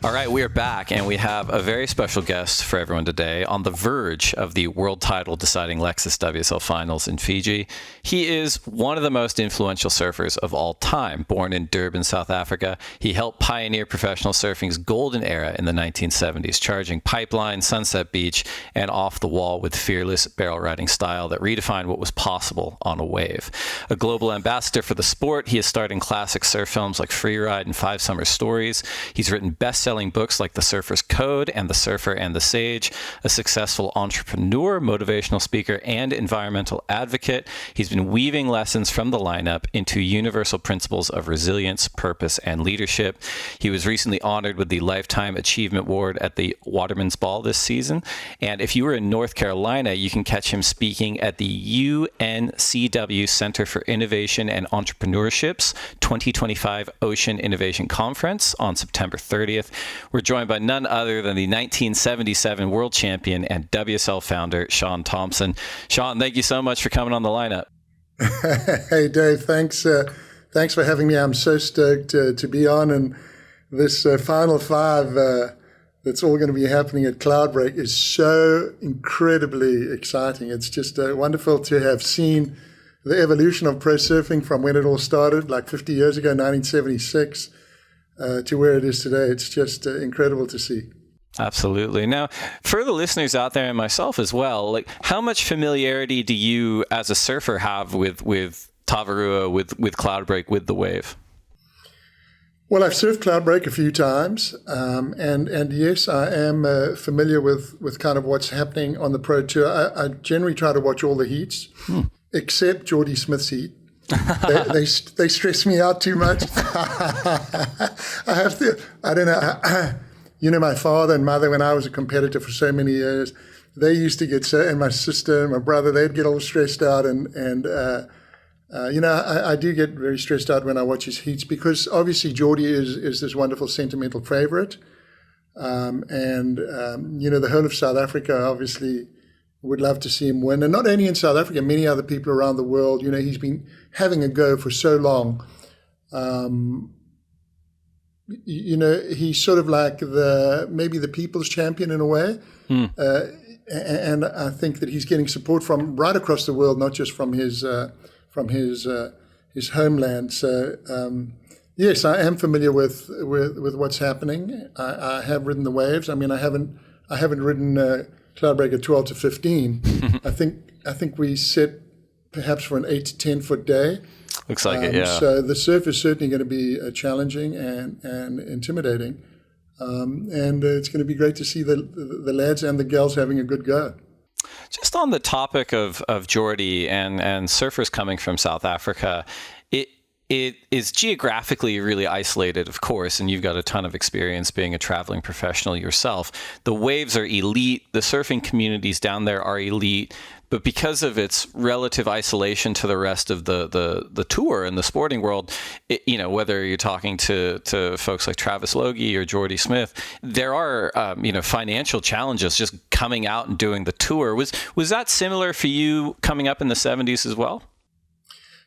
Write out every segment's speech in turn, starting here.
All right, we are back, and we have a very special guest for everyone today on the verge of the world title deciding Lexus WSL finals in Fiji. He is one of the most influential surfers of all time. Born in Durban, South Africa, he helped pioneer professional surfing's golden era in the 1970s, charging Pipeline, Sunset Beach, and off the wall with fearless barrel riding style that redefined what was possible on a wave. A global ambassador for the sport, he has starred in classic surf films like Freeride and Five Summer Stories. He's written best-selling books like The Surfer's Code and The Surfer and the Sage, a successful entrepreneur, motivational speaker, and environmental advocate. He's been weaving lessons from the lineup into universal principles of resilience, purpose, and leadership. He was recently honored with the Lifetime Achievement Award at the Waterman's Ball this season. And if you were in North Carolina, you can catch him speaking at the UNCW Center for Innovation and Entrepreneurship's 2025 Ocean Innovation Conference on September 30th. We're joined by none other than the 1977 world champion and WSL founder, Shaun Tomson. Shaun, thank you so much for coming on the lineup. Hey, Dave, thanks for having me. I'm so stoked to be on. And this Final Five that's all going to be happening at Cloudbreak is so incredibly exciting. It's just wonderful to have seen the evolution of pro surfing from when it all started, like 50 years ago, 1976. To where it is today. It's just incredible to see. Absolutely. Now, for the listeners out there and myself as well, like how much familiarity do you as a surfer have with Teahupo'o, with Cloudbreak, with the wave? Well, I've surfed Cloudbreak a few times, and yes, I am familiar with kind of what's happening on the pro tour. I generally try to watch all the heats, except Jordy Smith's heat. they stress me out too much. I don't know. You know, my father and mother, when I was a competitor for so many years, they used to get so, and my sister and my brother, they'd get all stressed out. And you know, I do get very stressed out when I watch his heats because obviously Jordy is this wonderful sentimental favorite. You know, the whole of South Africa obviously would love to see him win. And not only in South Africa, many other people around the world. You know, he's been having a go for so long. You know, he's sort of like maybe the people's champion in a way. And I think that he's getting support from right across the world, not just from his homeland. So yes, I am familiar with what's happening. I have ridden the waves. I mean, I haven't ridden Cloudbreak at 12 to 15. I think we set perhaps for an 8 to 10 foot day. Looks like it, yeah. So the surf is certainly going to be challenging and intimidating. And it's going to be great to see the lads and the gals having a good go. Just on the topic of Jordy and surfers coming from South Africa, it is geographically really isolated, of course, and you've got a ton of experience being a traveling professional yourself. The waves are elite. The surfing communities down there are elite. But because of its relative isolation to the rest of the tour and the sporting world, you know, whether you're talking to folks like Travis Logie or Jordy Smith, there are financial challenges just coming out and doing the tour. Was that similar for you coming up in the 70s as well?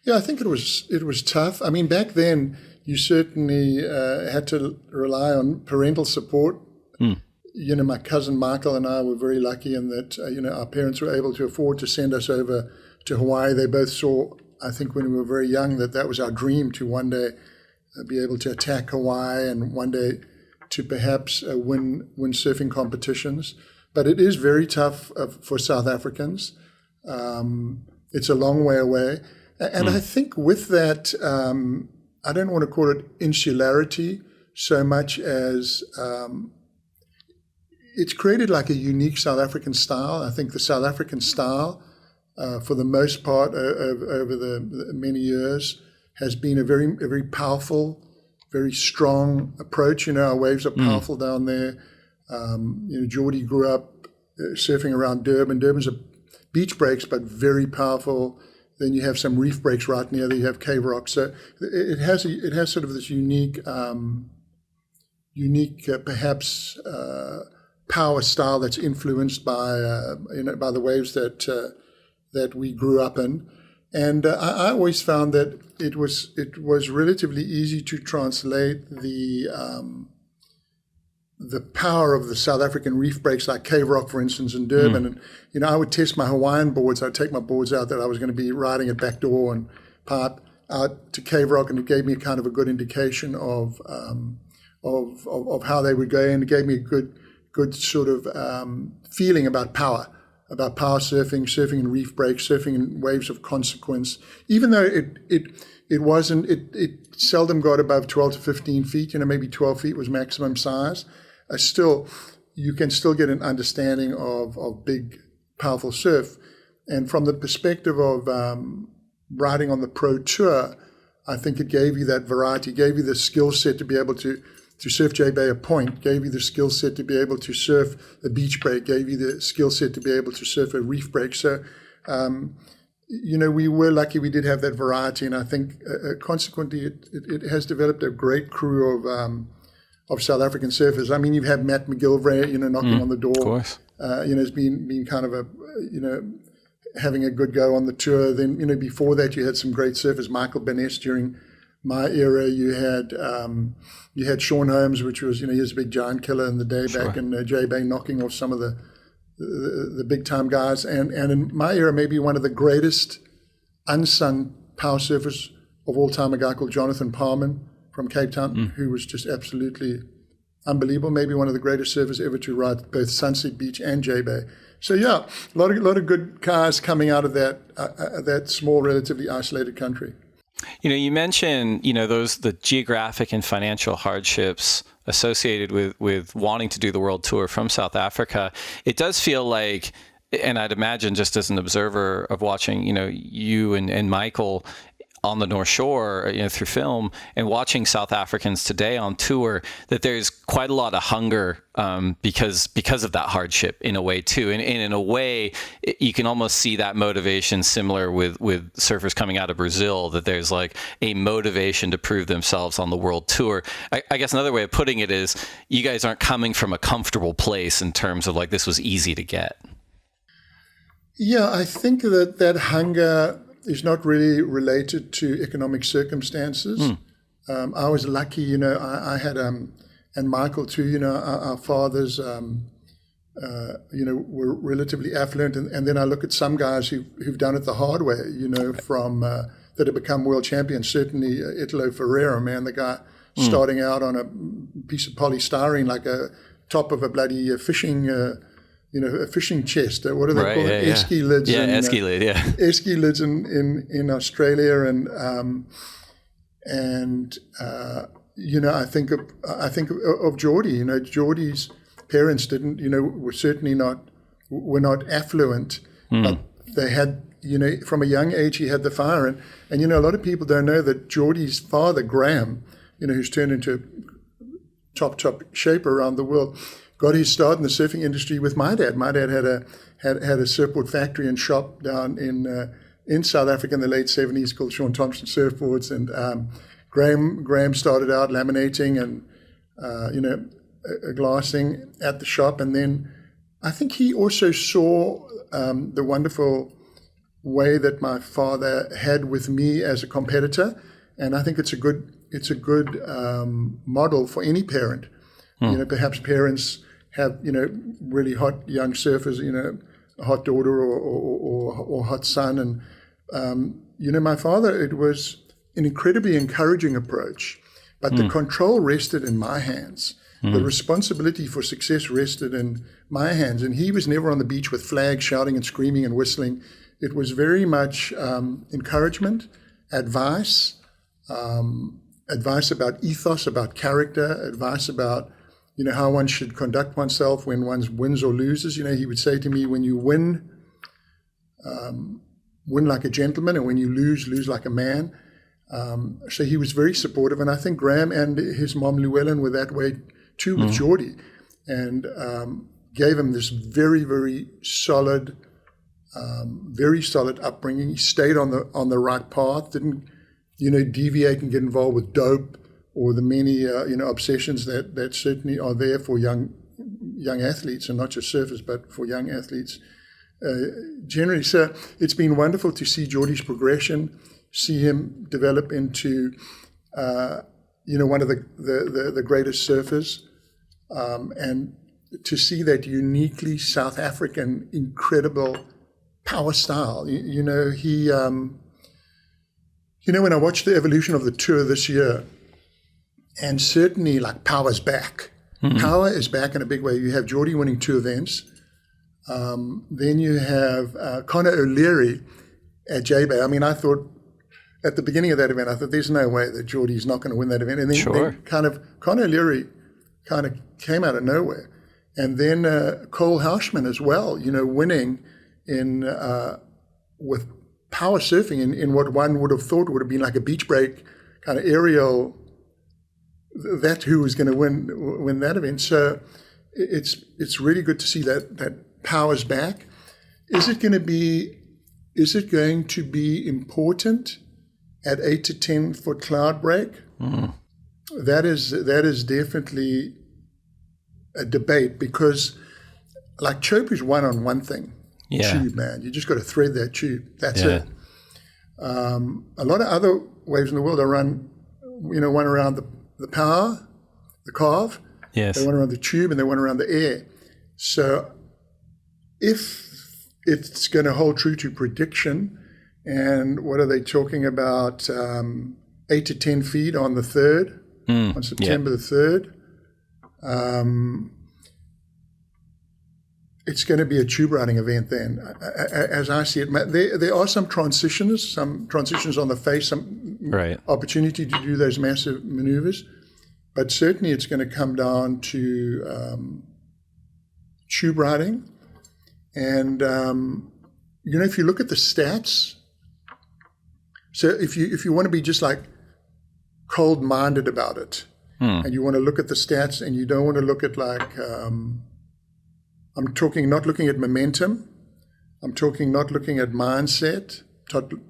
Yeah, I think it was tough. I mean, back then you certainly had to rely on parental support. You know, my cousin Michael and I were very lucky in that, our parents were able to afford to send us over to Hawaii. They both saw, I think when we were very young, that was our dream to one day be able to attack Hawaii and one day to perhaps win surfing competitions. But it is very tough for South Africans. It's a long way away. And I think with that, I don't want to call it insularity so much as it's created like a unique South African style. I think the South African style, for the most part, over the many years, has been a very powerful, very strong approach. You know, our waves are powerful down there. Jordy grew up surfing around Durban. Durban's a beach breaks, but very powerful. Then you have some reef breaks right near there. You have cave rocks. So it has sort of this unique, perhaps power style that's influenced by the waves that we grew up in. And I always found that it was relatively easy to translate the the power of the South African reef breaks, like Cave Rock, for instance, in Durban. And, you know, I would test my Hawaiian boards. I'd take my boards out that I was going to be riding at backdoor and pipe out to Cave Rock, and it gave me kind of a good indication of how they would go, and it gave me a good sort of feeling about power surfing, surfing in reef breaks, surfing in waves of consequence. Even though it seldom got above 12 to 15 feet, you know, maybe 12 feet was maximum size. You can still get an understanding of big, powerful surf. And from the perspective of riding on the pro tour, I think it gave you that variety, gave you the skill set to be able to surf J-Bay a point, gave you the skill set to be able to surf a beach break, gave you the skill set to be able to surf a reef break. So, you know, we were lucky we did have that variety, and I think consequently it has developed a great crew of South African surfers. I mean, you've had Matt McGilvray, you know, knocking on the door. Of course. You know, has been kind of a, you know, having a good go on the tour. Then, you know, before that you had some great surfers, Michael Bennett during my era. You had Shaun Holmes, which was, you know, he was a big giant killer in the day back in J-Bay, knocking off some of the big time guys. And in my era, maybe one of the greatest unsung power surfers of all time, a guy called Jonathan Parman from Cape Town, who was just absolutely unbelievable. Maybe one of the greatest surfers ever to ride both Sunset Beach and J-Bay. So yeah, a lot of good cars coming out of that small, relatively isolated country. You know, you mentioned, you know, the geographic and financial hardships associated with wanting to do the world tour from South Africa. It does feel like, and I'd imagine just as an observer of watching, you know, you and Michael on the North Shore, you know, through film, and watching South Africans today on tour, that there's quite a lot of hunger because of that hardship in a way too. And in a way, you can almost see that motivation similar with surfers coming out of Brazil, that there's like a motivation to prove themselves on the world tour. I guess another way of putting it is you guys aren't coming from a comfortable place in terms of like this was easy to get. Yeah, I think that hunger is not really related to economic circumstances. I was lucky, you know, I had, and Michael too, you know, our fathers, you know, were relatively affluent. And then I look at some guys who've done it the hard way, you know, from that have become world champions. Certainly Italo Ferreira, man, the guy starting out on a piece of polystyrene, like a top of a bloody fishing you know, a fishing chest. What do they call it? Esky lids. Yeah, esky lid. Yeah, esky lids in Australia, and you know, I think of Jordy. You know, Jordy's parents were not affluent, but they had, you know, from a young age he had the fire, and you know, a lot of people don't know that Jordy's father, Graham, you know, who's turned into top shape around the world, got his start in the surfing industry with my dad. My dad had a surfboard factory and shop down in South Africa in the late 70s called Shaun Tomson Surfboards, and Graham started out laminating and you know, glassing at the shop, and then I think he also saw the wonderful way that my father had with me as a competitor, and I think it's a good model for any parent. You know, perhaps parents have, you know, really hot young surfers, you know, a hot daughter or hot son. And, you know, my father, it was an incredibly encouraging approach, but the control rested in my hands. The responsibility for success rested in my hands. And he was never on the beach with flags shouting and screaming and whistling. It was very much encouragement, advice about ethos, about character, advice about, you know, how one should conduct oneself when one wins or loses. You know, he would say to me, when you win like a gentleman, and when you lose like a man. So he was very supportive, and I think Graham and his mom Llewellyn were that way too with Jordy, and gave him this very, very solid upbringing. He stayed on the right path, didn't, you know, deviate and get involved with dope or the many you know, obsessions that certainly are there for young athletes, and not just surfers, but for young athletes generally. So it's been wonderful to see Jordy's progression, see him develop into you know, one of the greatest surfers and to see that uniquely South African, incredible power style. You know, he, when I watched the evolution of the tour this year, and certainly like power's back. Mm-hmm. Power is back in a big way. You have Jordy winning 2 events. Then you have Conor O'Leary at J-Bay. I mean, I thought at the beginning of that event, I thought there's no way that Jordy's not going to win that event. And then kind of Conor O'Leary kind of came out of nowhere. And then Cole Hauschman as well, winning in with power surfing in what one would have thought would have been like a beach break kind of aerial. That's who was going to win that event. So it's really good to see that power's back. Is it going to be important at 8 to 10 foot Cloudbreak? Mm. That is definitely a debate, because like Chopu's won on one thing. Yeah. Tube, man. You just got to thread that tube. That's it. A lot of other waves in the world are run, one around the power, the carve. Yes. They went around the tube and they went around the air. So if it's going to hold true to prediction, and what are they talking about, 8 to 10 feet on the 3rd, on September the 3rd, it's going to be a tube riding event then, as I see it. There are some transitions on the face, some opportunity to do those massive maneuvers, but certainly it's going to come down to tube riding. And, if you look at the stats, so if you want to be just like cold-minded about it, and you want to look at the stats and you don't want to look at like, I'm talking not looking at momentum, I'm talking not looking at mindset,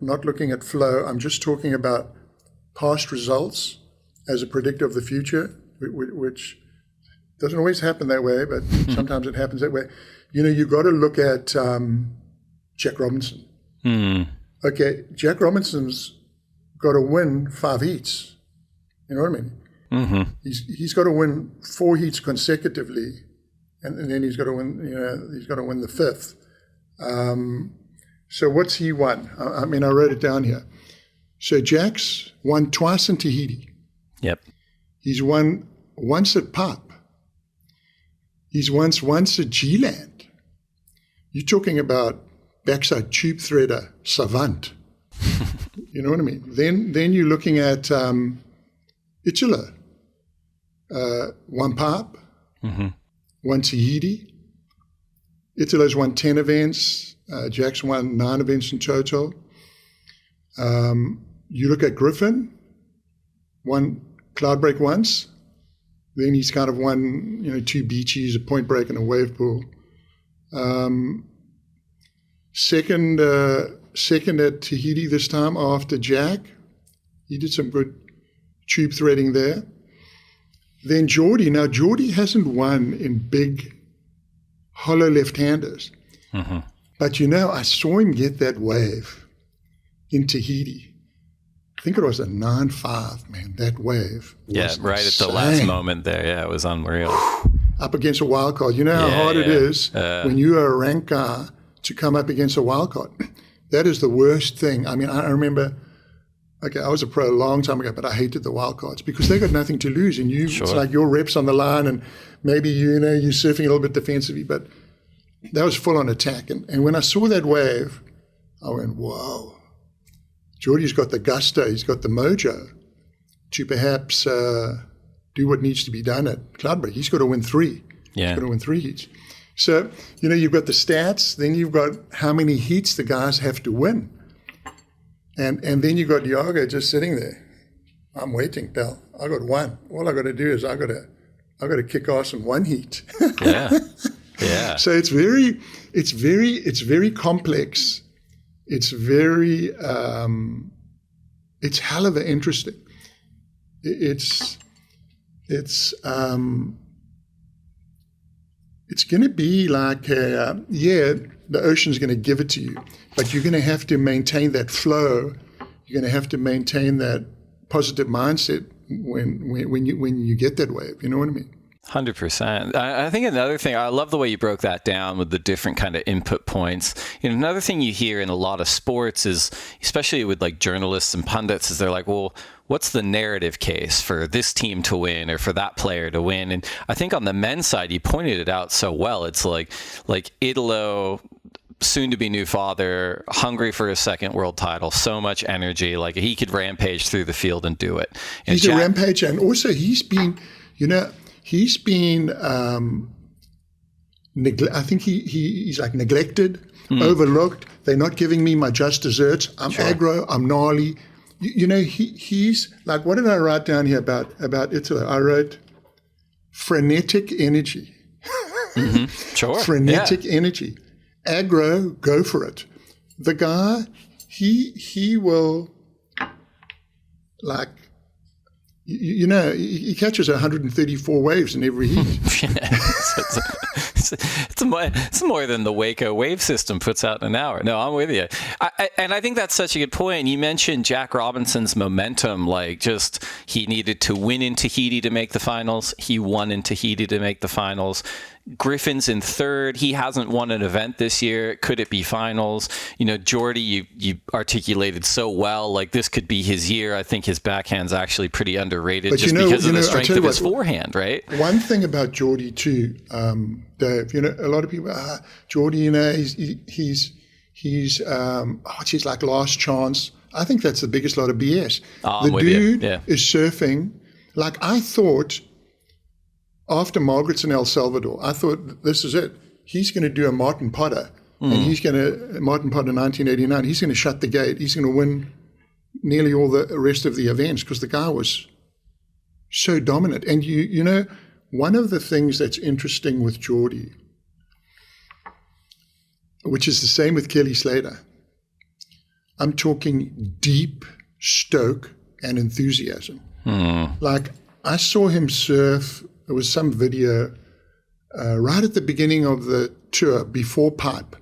not looking at flow, I'm just talking about past results as a predictor of the future, which doesn't always happen that way, but sometimes it happens that way. You got to look at Jack Robinson. Okay, Jack Robinson's got to win 5 heats. You know what I mean? Mm-hmm. He's got to win 4 heats consecutively, and then he's got to win. He's got to win the 5th. So what's he won? I mean, I wrote it down here. So Jack's won twice in Tahiti. Yep. He's won once at Pop. He's once at G-Land. You're talking about backside tube threader savant. You know what I mean? Then you're looking at Italo. One Pop, one Tahiti. Italo's won 10 events. Jack's won 9 events in total. You look at Griffin, won Cloudbreak once. Then he's kind of won, 2 beaches, a point break, and a wave pool. Second at Tahiti this time after Jack. He did some good tube threading there. Then Jordy. Now, Jordy hasn't won in big, hollow left-handers. Mm-hmm. But, I saw him get that wave in Tahiti. I think it was a 9.5, man. That wave was right insane. At the last moment there. Yeah, it was unreal. Up against a wild card. You know how hard it is when you are a ranked guy to come up against a wild card. That is the worst thing. I mean, I remember, I was a pro a long time ago, but I hated the wild cards because they got nothing to lose. And it's like your reps on the line, and maybe, you're surfing a little bit defensively, but that was full on attack. And when I saw that wave, I went, whoa. Jordy's got the gusto, he's got the mojo to perhaps do what needs to be done at Cloudbreak. He's got to win 3. Yeah. He's got to win 3 heats. So, you've got the stats, then you've got how many heats the guys have to win. And then you've got Iago just sitting there. I'm waiting, pal. I got 1. All I got to do is I got to kick ass in 1 heat. Yeah. Yeah. So it's very complex. It's very it's hell of a interesting. It's going to be like, the ocean's going to give it to you, but you're going to have to maintain that flow. You're going to have to maintain that positive mindset when you get that wave. You know what I mean? 100%. I think another thing, I love the way you broke that down with the different kind of input points. Another thing you hear in a lot of sports is, especially with like journalists and pundits, is they're like, well, what's the narrative case for this team to win or for that player to win? And I think on the men's side, you pointed it out so well. It's like Italo, soon to be new father, hungry for his second world title, so much energy, like he could rampage through the field and do it. And he's a rampager, and also he's been I think he's like neglected, overlooked. They're not giving me my just desserts. I'm aggro, I'm gnarly. He's like, what did I write down here about Italo? I wrote frenetic energy. Frenetic energy. Aggro, go for it. The guy, he will, like, he catches 134 waves in every heat. It's more than the Waco wave system puts out in an hour. No, I'm with you. And I think that's such a good point. You mentioned Jack Robinson's momentum, like just he needed to win in Tahiti to make the finals. He won in Tahiti to make the finals. Griffin's in third. He hasn't won an event this year. Could it be finals? Jordy, you articulated so well, like this could be his year. I think his backhand's actually pretty underrated because of the strength of his forehand, right? One thing about Jordy too, Dave, a lot of people, Jordy, he's like last chance. I think that's the biggest lot of BS. The dude is surfing. Like I thought, after Margaret's in El Salvador, I thought this is it. He's going to do a Martin Potter, and Martin Potter 1989. He's going to shut the gate. He's going to win nearly all the rest of the events because the guy was so dominant. And one of the things that's interesting with Jordy, which is the same with Kelly Slater, I'm talking deep stoke and enthusiasm. Like I saw him surf. There was some video right at the beginning of the tour before Pipe.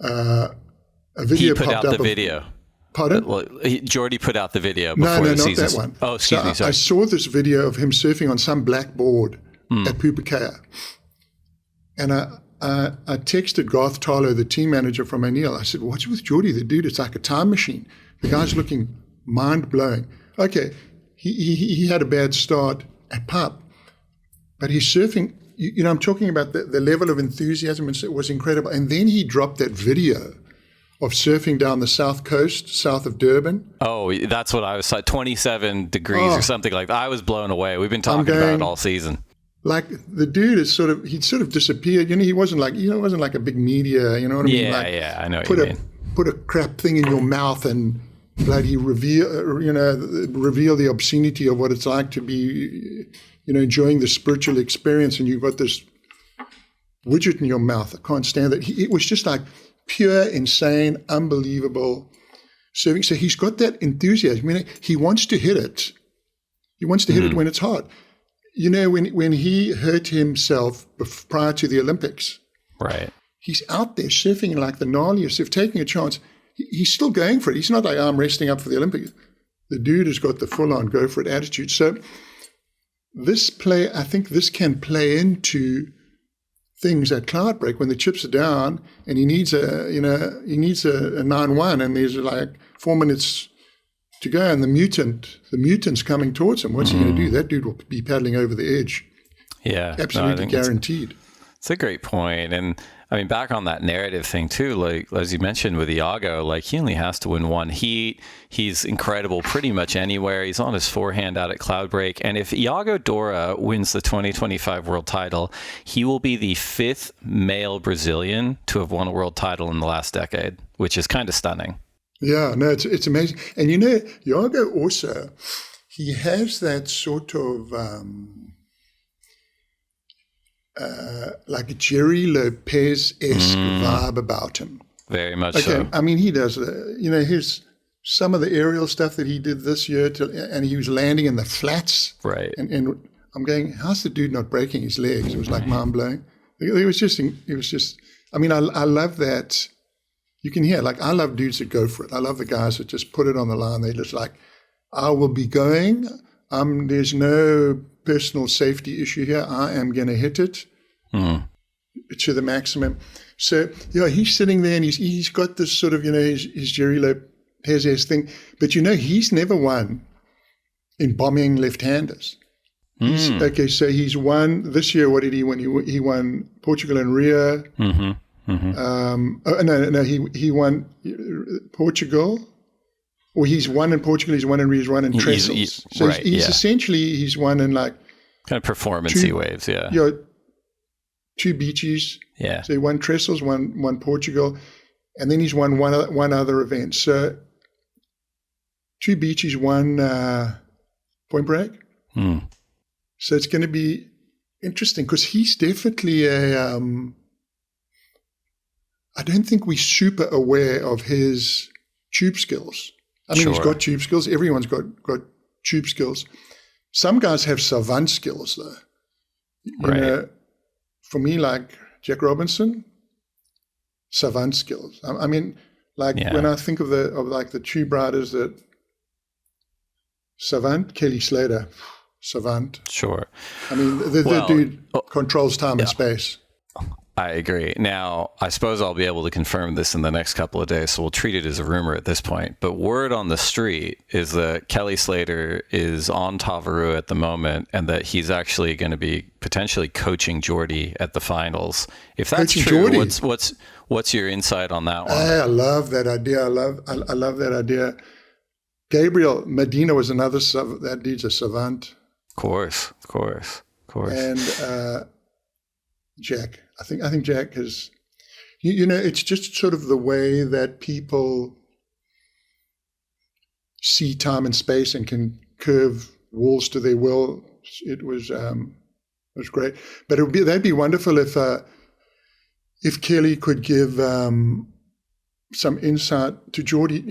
A video he put popped out up the video. Pardon? Well, Jordy put out the video before no, the not that one. Oh, excuse me. Sorry. I saw this video of him surfing on some black board at Pupukea. And I texted Garth Tarlow, the team manager from O'Neill. I said, what's with Jordy? The dude, it's like a time machine. The guy's looking mind-blowing. Okay, he had a bad start at Pipe. But he's surfing, I'm talking about the level of enthusiasm, it was incredible. And then he dropped that video of surfing down the south coast, south of Durban. Oh, that's what I was like, 27 degrees or something like that. I was blown away. We've been talking about it all season. Like the dude is he'd sort of disappeared. He wasn't like, it wasn't like a big media, you know what I mean? I know what you mean. Put a crap thing in your mouth and bloody reveal the obscenity of what it's like to be, enjoying the spiritual experience, and you've got this widget in your mouth. I can't stand that. It was just like pure, insane, unbelievable surfing. So he's got that enthusiasm. He wants to hit it. He wants to hit it when it's hot. When he hurt himself prior to the Olympics, right? He's out there surfing like the gnarliest, if taking a chance. He's still going for it. He's not like, I'm resting up for the Olympics. The dude has got the full-on go for it attitude. So I think this can play into things at Cloudbreak when the chips are down and he needs a 9-1 and there's like 4 minutes to go and the mutant's coming towards him. What's he going to do? That dude will be paddling over the edge. Yeah. Absolutely guaranteed. It's a great point. And I mean, back on that narrative thing too, like as you mentioned with Iago, like he only has to win one heat. He's incredible pretty much anywhere. He's on his forehand out at Cloudbreak. And if Iago Dora wins the 2025 world title, he will be the 5th male Brazilian to have won a world title in the last decade, which is kind of stunning. Yeah, no, it's amazing. And Iago also, he has that sort of like a Jerry Lopez-esque vibe about him. Very much so. I mean, he does, his some of the aerial stuff that he did this year, and he was landing in the flats. Right. And I'm going, how's the dude not breaking his legs? It was like mind-blowing. It was just, I mean, I love that. You can hear, like, I love dudes that go for it. I love the guys that just put it on the line. They're just like, I will be going. there's no personal safety issue here. I am going to hit it to the maximum. So, he's sitting there and he's got this sort of, his Jerry Lopez thing. But, he's never won in bombing left-handers. Okay, so he's won this year. What did he win? He won Portugal and Rio. He won Portugal. Or he's won in Portugal, he's won in Rio, he's won in trestles. He's essentially, he's won in like... kind of performance-y waves, yeah. 2 beaches. Yeah. So he won trestles, won Portugal, and then he's won one other event. So 2 beaches, 1 point break. So it's going to be interesting because he's definitely I don't think we're super aware of his tube skills. I mean, He's got tube skills. Everyone's got tube skills. Some guys have savant skills, though. For me, like Jack Robinson, savant skills. I mean, when I think of the tube riders that savant, Kelly Slater, savant. Sure. I mean, the dude controls time and space. I agree. Now, I suppose I'll be able to confirm this in the next couple of days, so we'll treat it as a rumor at this point. But word on the street is that Kelly Slater is on Tavarua at the moment and that he's actually going to be potentially coaching Jordy at the finals. If that's true, what's your insight on that one? I love that idea. I love that idea. Gabriel Medina was another, that dude's a savant. Of course. And Jack. I think Jack is, it's just sort of the way that people see time and space and can curve walls to their will. It was great. But that'd be wonderful if Kelly could give some insight to Jordy.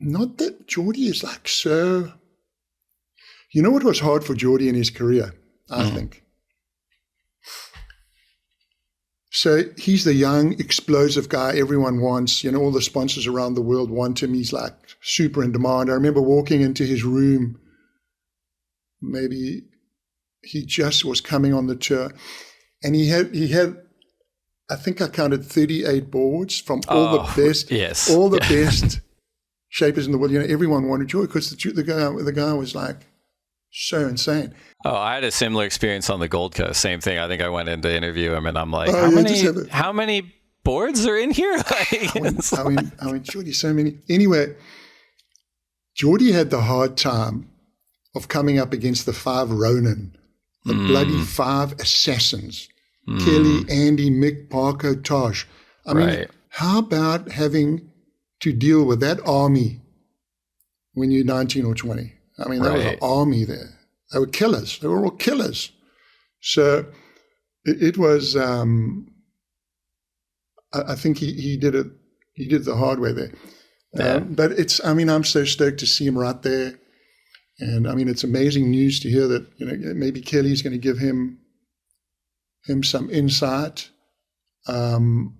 Not that Jordy is like so. What was hard for Jordy in his career, I think. So he's the young, explosive guy everyone wants. All the sponsors around the world want him. He's like super in demand. I remember walking into his room. Maybe he just was coming on the tour. And he had, I think I counted 38 boards from all the best shapers in the world. Everyone wanted Jordy because the guy was like so insane. Oh, I had a similar experience on the Gold Coast. Same thing. I think I went in to interview him, and I'm like, how many boards are in here? I mean, Jordy, so many. Anyway, Jordy had the hard time of coming up against the 5 Ronin, the bloody 5 assassins, Kelly, Andy, Mick, Parker, Tosh. I mean, how about having to deal with that army when you're 19 or 20? I mean, there was an army there. They were killers. They were all killers. So it was, I think he did it. He did the hard way there. But I'm so stoked to see him right there. And it's amazing news to hear that, maybe Kelly's going to give him some insight. And,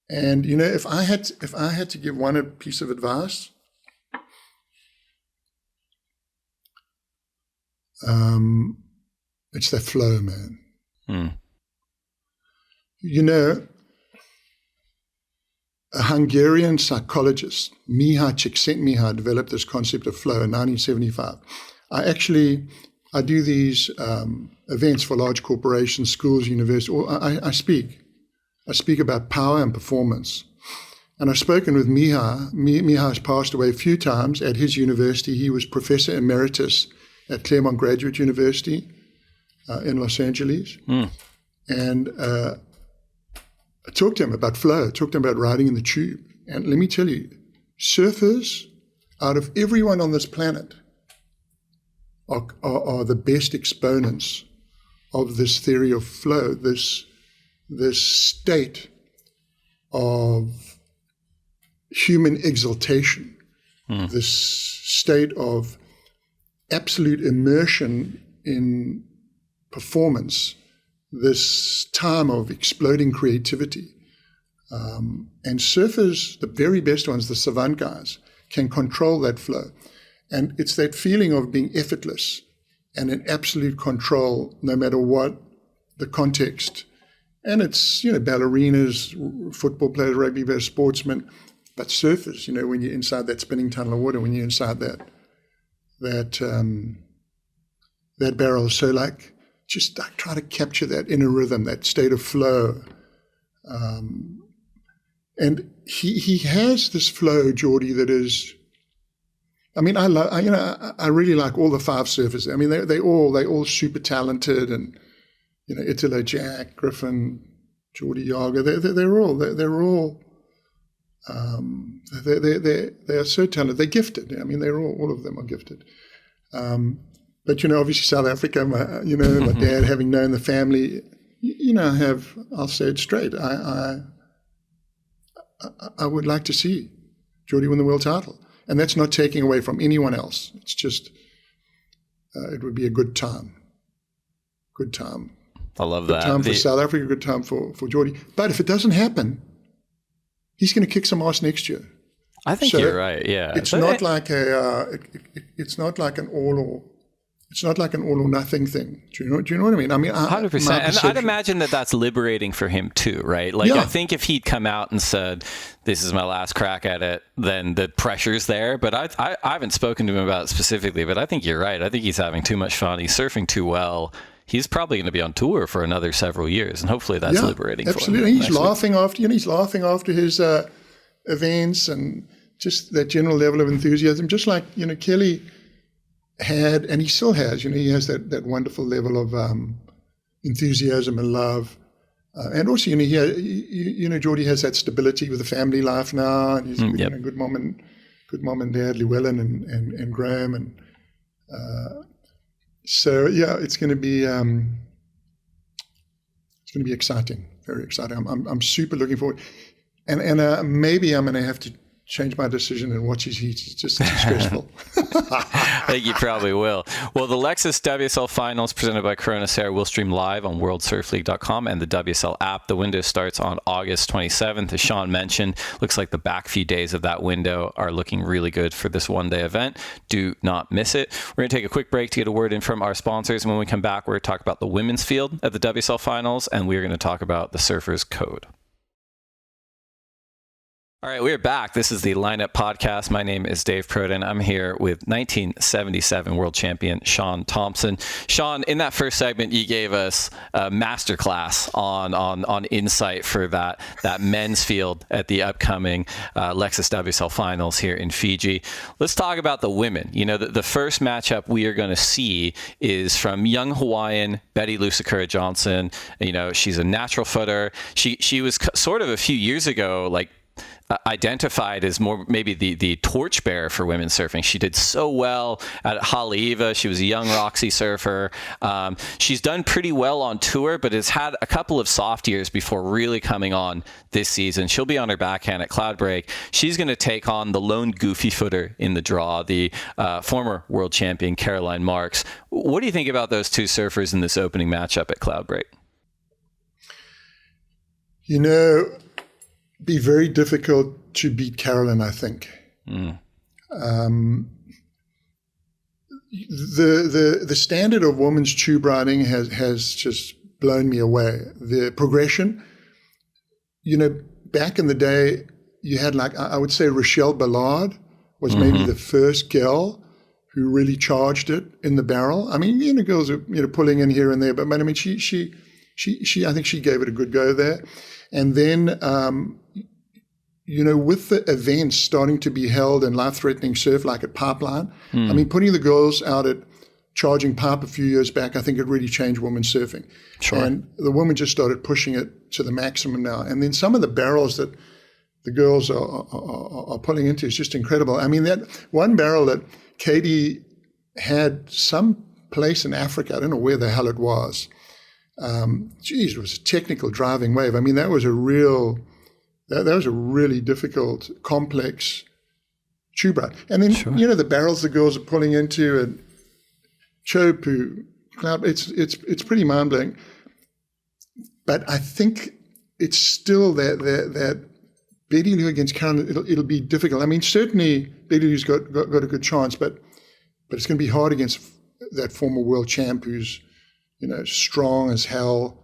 if I had to give one a piece of advice, it's the flow, man. A Hungarian psychologist, Miha Csikszentmihalyi, developed this concept of flow in 1975. I do these events for large corporations, schools, universities. I speak about power and performance. And I've spoken with Miha. Miha has passed away a few times at his university. He was professor emeritus at Claremont Graduate University in Los Angeles. And I talked to him about flow, talked to him about riding in the tube. And let me tell you, surfers, out of everyone on this planet, are the best exponents of this theory of flow, this state of human exaltation, this state of absolute immersion in performance, this time of exploding creativity. And surfers, the very best ones, the savant guys, can control that flow. And it's that feeling of being effortless and in absolute control, no matter what the context. And it's, ballerinas, football players, rugby players, sportsmen, but surfers, when you're inside that spinning tunnel of water, when you're inside that barrel. So just try to capture that inner rhythm, that state of flow. And he has this flow, Jordy, that is, I really like all the 5 surfers. I mean, they all super talented, and Italo, Jack, Griffin, Jordy, Yaga. They're all they are so talented. They're gifted. I mean, all of them are gifted. But obviously South Africa. My dad, having known the family, I'll say it straight. I would like to see Jordy win the world title. And that's not taking away from anyone else. It's just, it would be a good time. Good time. I love that. Good time for South Africa, good time for Jordy. But if it doesn't happen, he's going to kick some ass next year. I think you're right, yeah. It's not like it's not like an all or nothing thing. Do you know what I mean? I mean, 100%. And I'd imagine that's liberating for him too, right? I think if he'd come out and said, "This is my last crack at it," then the pressure's there. But I haven't spoken to him about it specifically, but I think you're right. I think he's having too much fun. He's surfing too well. He's probably going to be on tour for another several years, and hopefully that's liberating for him. Absolutely. He's laughing after, he's laughing after his events, and just that general level of enthusiasm, just like, Kelly had, and he still has, he has that wonderful level of enthusiasm and love. And also, Jordy has that stability with the family life now, and he's good mom and dad, Llewellyn and Graham, and so it's going to be exciting, very exciting. I'm super looking forward, and maybe I'm going to have to change my decision and watch his heats. It's just too stressful. I think you probably will. Well, the Lexus WSL Finals presented by Corona Sarah will stream live on worldsurfleague.com and the WSL app. The window starts on August 27th. As Shaun mentioned, looks like the back few days of that window are looking really good for this one-day event. Do not miss it. We're going to take a quick break to get a word in from our sponsors. And when we come back, we're going to talk about the women's field at the WSL Finals, and we're going to talk about the Surfers Code. All right, we're back. This is the Lineup Podcast. My name is Dave Prodan. I'm here with 1977 world champion Shaun Tomson. Shaun, in that first segment, you gave us a masterclass on insight for that men's field at the upcoming Lexus WSL Finals here in Fiji. Let's talk about the women. The first matchup we are going to see is from young Hawaiian Betty Lusakura Johnson. She's a natural footer. She was sort of a few years ago, identified as more maybe the torchbearer for women's surfing. She did so well at Haleiwa. She was a young Roxy surfer. She's done pretty well on tour, but has had a couple of soft years before really coming on this season. She'll be on her backhand at Cloudbreak. She's going to take on the lone goofy footer in the draw, the former world champion Caroline Marks. What do you think about those two surfers in this opening matchup at Cloudbreak? Be very difficult to beat Caroline, I think. The standard of women's tube riding has just blown me away. The progression, back in the day, you had I would say Rochelle Ballard was maybe the first girl who really charged it in the barrel. I mean, girls are pulling in here and there, but I mean, she I think she gave it a good go there. And then, with the events starting to be held in life-threatening surf, like at Pipeline, I mean, putting the girls out at charging pipe a few years back, I think it really changed women's surfing. Sure. And the women just started pushing it to the maximum now. And then some of the barrels that the girls are pulling into is just incredible. I mean, that one barrel that Katie had some place in Africa, I don't know where the hell it was. It was a technical driving wave. I mean, that was a really difficult, complex tube ride. And then, the barrels the girls are pulling into and Teahupo'o, it's pretty mind-blowing. But I think it's still that Betty Lou against Caroline, it'll be difficult. I mean, certainly Betty Lou's got a good chance, but but it's going to be hard against that former world champ who's, strong as hell.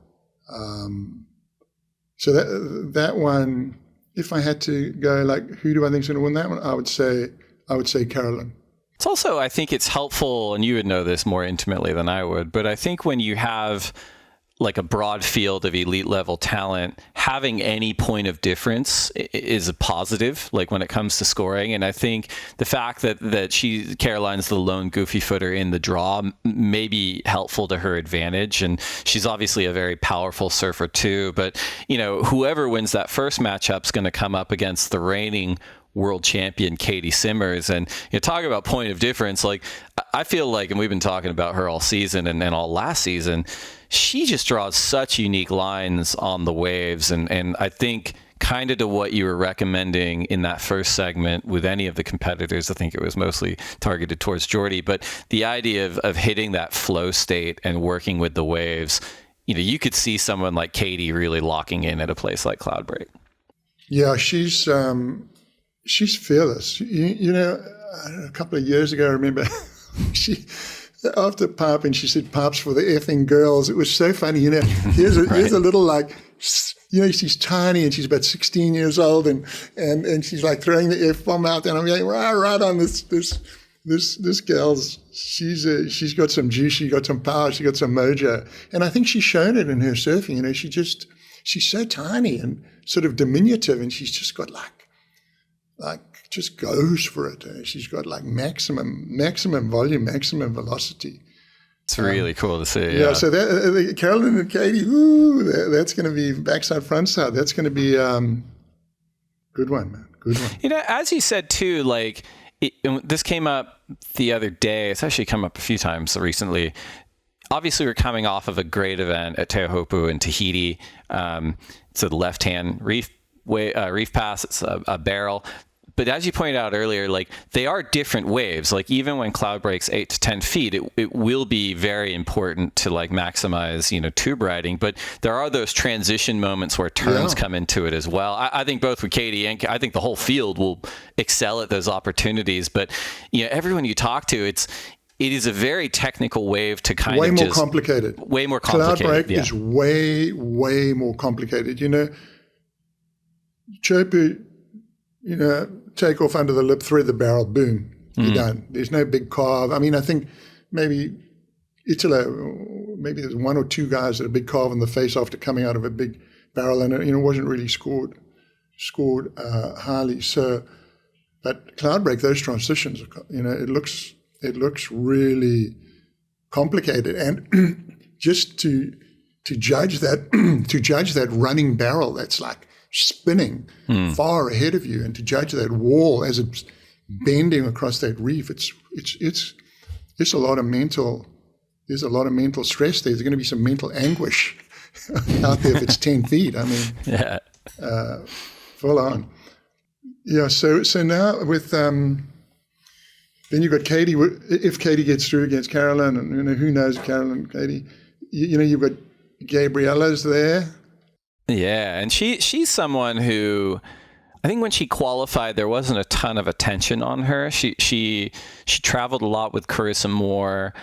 So that one, if I had to go who do I think is going to win that one? I would say Carolyn. It's also, I think it's helpful, and you would know this more intimately than I would, but I think when you have a broad field of elite level talent, having any point of difference is a positive, when it comes to scoring. And I think the fact that Caroline's the lone goofy footer in the draw may be helpful to her advantage. And she's obviously a very powerful surfer too. But, whoever wins that first matchup's going to come up against the reigning world champion Katie Simmers. And talk about point of difference. I feel and we've been talking about her all season and all last season, she just draws such unique lines on the waves. And I think kind of to what you were recommending in that first segment with any of the competitors, I think it was mostly targeted towards Jordy, but the idea of hitting that flow state and working with the waves, you could see someone like Katie really locking in at a place like Cloudbreak. Yeah, she's fearless. A couple of years ago, I remember after popping, she said, "Pops for the effing girls." It was so funny. Here's a little she's tiny and she's about 16 years old and she's throwing the F-bomb out there. And I'm going, right on this girl's, she's got some juice, she got some power, she got some mojo. And I think she's shown it in her surfing. She's so tiny and sort of diminutive, and she's just got just goes for it. She's got maximum volume, maximum velocity. It's really cool to see. Yeah. So Carolyn and Katie, that's going to be backside, frontside. That's going to be good one, man. Good one. As you said too, this came up the other day. It's actually come up a few times recently. Obviously, we're coming off of a great event at Teahupo'o in Tahiti. It's a left-hand reef pass. It's a barrel. But as you pointed out earlier, they are different waves. Even when Cloudbreak's 8 to 10 feet, it will be very important to maximize, tube riding. But there are those transition moments where turns come into it as well. I think both with Katie and I think the whole field will excel at those opportunities. But everyone you talk to, it is a very technical wave to kind way of more complicated. Way more complicated. Cloudbreak is way, way more complicated. Chopu, take off under the lip, thread the barrel, boom, you're done. There's no big carve. I mean, I think maybe there's one or two guys that are big carve in the face after coming out of a big barrel, and it wasn't really scored highly. So, but Cloudbreak, those transitions, it looks really complicated, and just to judge that running barrel that's spinning far ahead of you, and to judge that wall as it's bending across that reef, it's a lot of mental. There's a lot of mental stress there. There's going to be some mental anguish out there if it's 10 feet. I mean, full on. Yeah. So now with then you've got Katie. If Katie gets through against Carolyn, and who knows, Carolyn, Katie. You've got Gabriella's there. Yeah, and she's someone who, I think when she qualified, there wasn't a ton of attention on her. She traveled a lot with Carissa Moore.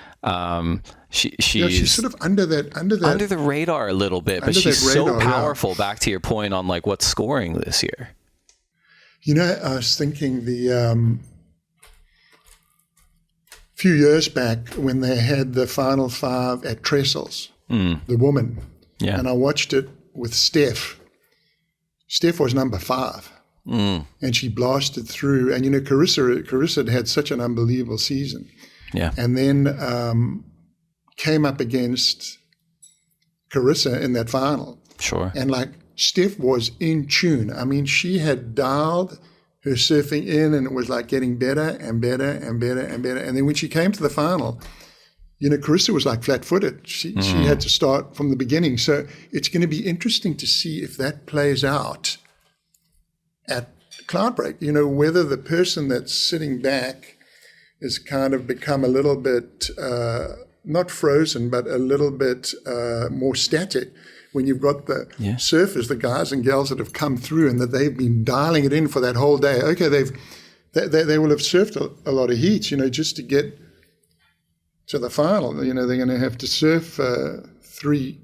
She's sort of under the radar a little bit, but she's so powerful. Yeah. Back to your point on what's scoring this year. I was thinking the few years back when they had the Final Five at Trestles, the woman, and I watched it with Steph. Steph was number 5, and she blasted through. And Carissa had such an unbelievable season. Yeah, and then came up against Carissa in that final. Sure, and Steph was in tune. I mean, she had dialed her surfing in, and it was getting better and better and better and better. And then when she came to the final, Carissa was flat-footed. She had to start from the beginning. So it's going to be interesting to see if that plays out at Cloudbreak. Whether the person that's sitting back has kind of become a little bit, not frozen, but a little bit more static when you've got the surfers, the guys and gals that have come through and that they've been dialing it in for that whole day. Okay, they will have surfed a lot of heats, just to get to the final. They're going to have to surf three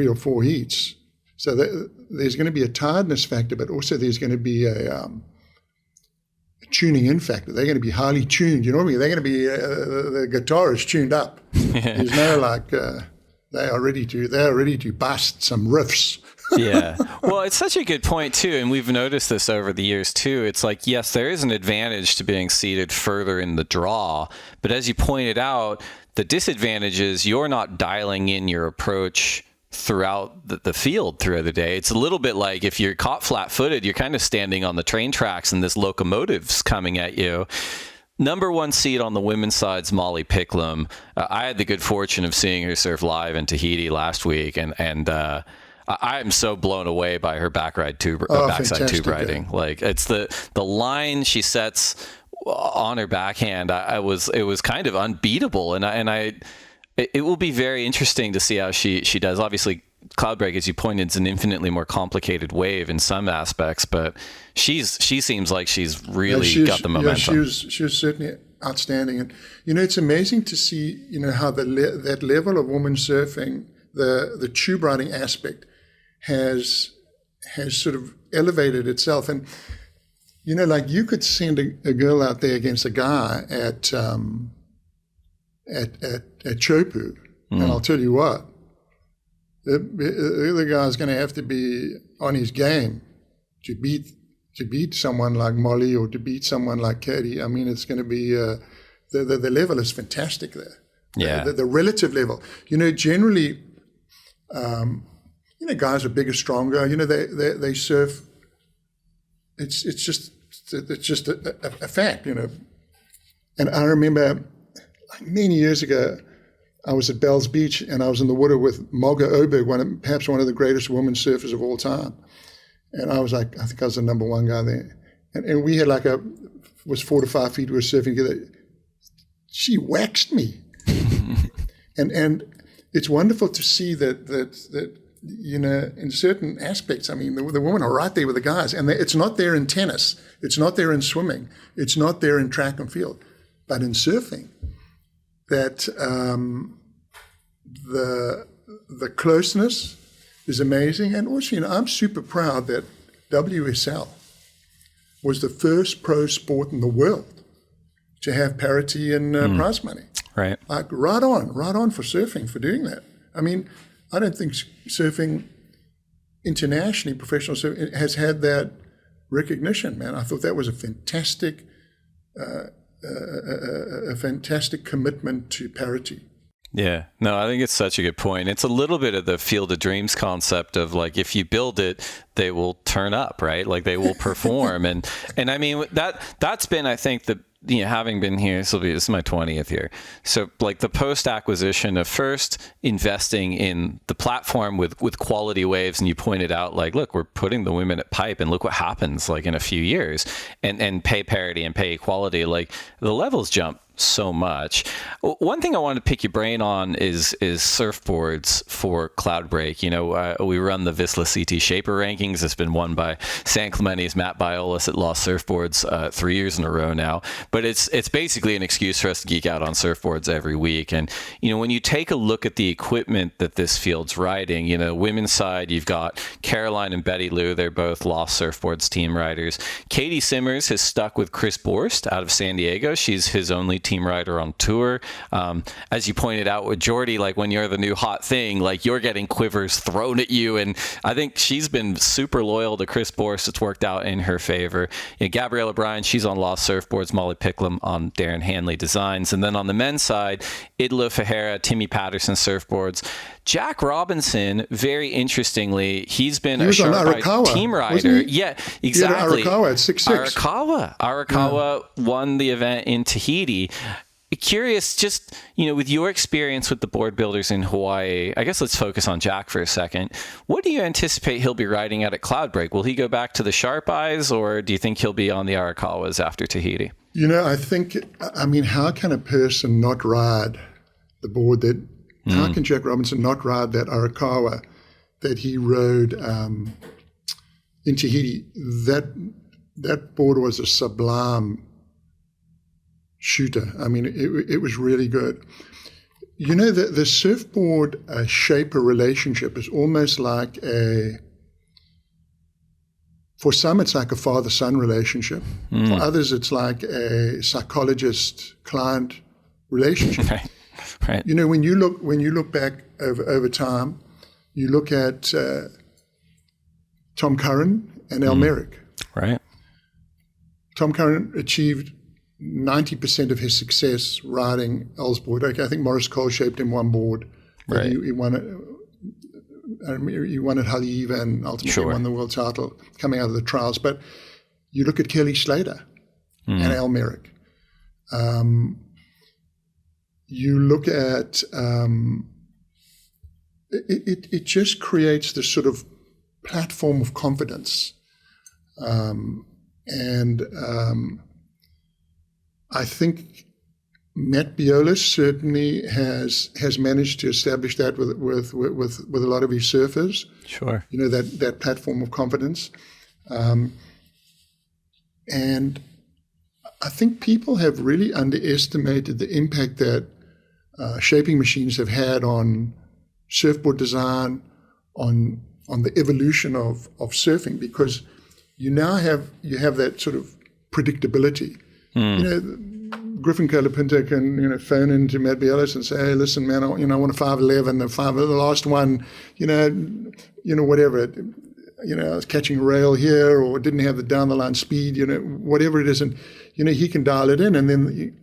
or four heats. So there's going to be a tiredness factor, but also there's going to be a tuning in factor. They're going to be highly tuned. You know what I mean? They're going to be the guitar is tuned up. There's no they are ready to bust some riffs. Yeah. Well, it's such a good point too, and we've noticed this over the years too. It's like, yes, there is an advantage to being seated further in the draw, but as you pointed out, the disadvantage is you're not dialing in your approach throughout the field throughout the day. It's a little bit like if you're caught flat-footed, you're kind of standing on the train tracks and this locomotive's coming at you. Number one seed on the women's side's Molly Picklum. I had the good fortune of seeing her surf live in Tahiti last week, and I'm so blown away by her backside tube riding. Like, it's the line she sets on her backhand. It was kind of unbeatable, it will be very interesting to see how she does. Obviously, Cloudbreak, as you pointed, is an infinitely more complicated wave in some aspects, but she seems like she's really got the momentum. Yeah, she was certainly outstanding, and it's amazing to see how that level of women surfing, the tube riding aspect, has sort of elevated itself. And like you could send a girl out there against a guy at Teahupo'o, and I'll tell you what, the other guy's going to have to be on his game to beat someone like Molly or to beat someone like Katie. I mean, it's going to be the level is fantastic there. Yeah, the relative level. Generally, guys are bigger, stronger. They surf. It's just a fact. And I remember many years ago, I was at Bells Beach and I was in the water with Mogga Oberg, perhaps one of the greatest women surfers of all time. And I was like, I think I was the number one guy there. And we had was 4 to 5 feet, we were surfing together. She waxed me. and it's wonderful to see that in certain aspects, I mean, the women are right there with the guys. And it's not there in tennis. It's not there in swimming. It's not there in track and field. But in surfing, that the closeness is amazing. And also, I'm super proud that WSL was the first pro sport in the world to have parity in prize money. Right. Like right on for surfing for doing that. I mean, I don't think surfing internationally, professional surfing, has had that recognition, man. I thought that was a fantastic commitment to parity. Yeah, no, I think it's such a good point. It's a little bit of the Field of Dreams concept of like, if you build it, they will turn up, right? Like they will perform. and I mean, that's been, I think, having been here, this is my 20th year. So like the post-acquisition of first investing in the platform with quality waves, and you pointed out like, look, we're putting the women at pipe and look what happens like in a few years, and pay parity and pay equality, like the levels jump so much. One thing I wanted to pick your brain on is surfboards for Cloudbreak. We run the Vissla CT Shaper rankings. It's been won by San Clemente's Matt Biolis at Lost Surfboards 3 years in a row now. But it's basically an excuse for us to geek out on surfboards every week. And when you take a look at the equipment that this field's riding, women's side, you've got Caroline and Betty Lou. They're both Lost Surfboards team riders. Katie Simmers has stuck with Chris Borst out of San Diego. She's his only team rider on tour. As you pointed out with Jordy, like when you're the new hot thing, like you're getting quivers thrown at you. And I think she's been super loyal to Chris Borst. It's worked out in her favor. Gabriella Bryan, she's on Lost Surfboards. Molly Picklum on Darren Hanley Designs. And then on the men's side, Idlo Fajera, Timmy Patterson Surfboards. Jack Robinson, very interestingly, he's been a Sharp team rider. Yeah, exactly. Arakawa at 6'6". Arakawa won the event in Tahiti. Curious, just, with your experience with the board builders in Hawaii, I guess let's focus on Jack for a second. What do you anticipate he'll be riding at Cloudbreak? Will he go back to the Sharp Eyes, or do you think he'll be on the Arakawas after Tahiti? I think, how can a person not ride the board how can Jack Robinson not ride that Arakawa that he rode in Tahiti? That board was a sublime shooter. I mean, it was really good. You know, the surfboard shaper relationship is almost like for some, it's like a father-son relationship. For others, it's like a psychologist-client relationship. Right. You know, when you look back over time, you look at Tom Curren and Al Merrick. Right. Tom Curren achieved 90% of his success riding Al's board. Okay, I think Maurice Cole shaped him one board. Right. He won it. He won at Haleiwa and ultimately won the world title coming out of the trials. But you look at Kelly Slater and Al Merrick. You look at it just creates this sort of platform of confidence, and I think Matt Biola certainly has managed to establish that with a lot of his surfers. Sure, you know, that platform of confidence, and I think people have really underestimated the impact that shaping machines have had on surfboard design, on the evolution of surfing, because you have that sort of predictability. You know, Griffin Colapinto can phone into Matt Biola and say, "Hey, listen, man, I want a 511, the last one, whatever, I was catching a rail here or didn't have the down the line speed, whatever it is, and he can dial it in, and then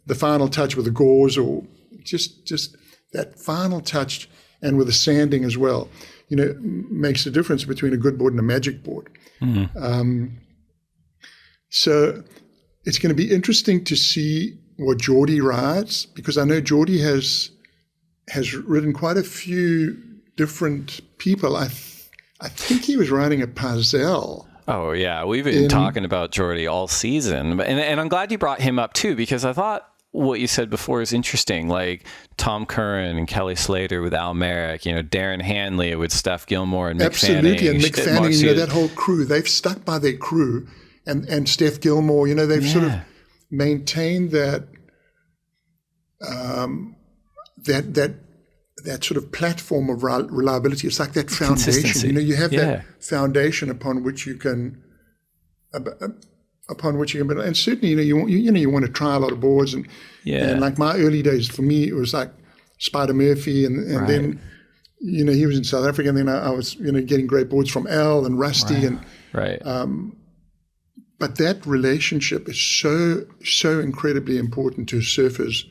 the final touch with the gauze or just that final touch, and with the sanding as well, makes a difference between a good board and a magic board." So it's going to be interesting to see what Jordy rides, because I know Jordy has ridden quite a few different people. I think he was riding a Pazel. Oh, yeah. We've been talking about Jordy all season. And I'm glad you brought him up, too, because I thought what you said before is interesting. Like Tom Curren and Kelly Slater with Al Merrick, Darren Hanley with Steph Gilmore and Mick Fanning. Absolutely, and Mick Fanning, that whole crew. They've stuck by their crew. And Steph Gilmore, they've sort of maintained that that sort of platform of reliability. It's like that foundation. You have that foundation upon which you can build. And certainly, you want to try a lot of boards. And like my early days, for me, it was like Spider Murphy, and then he was in South Africa, and then I was getting great boards from Al and Rusty but that relationship is so incredibly important to surfers.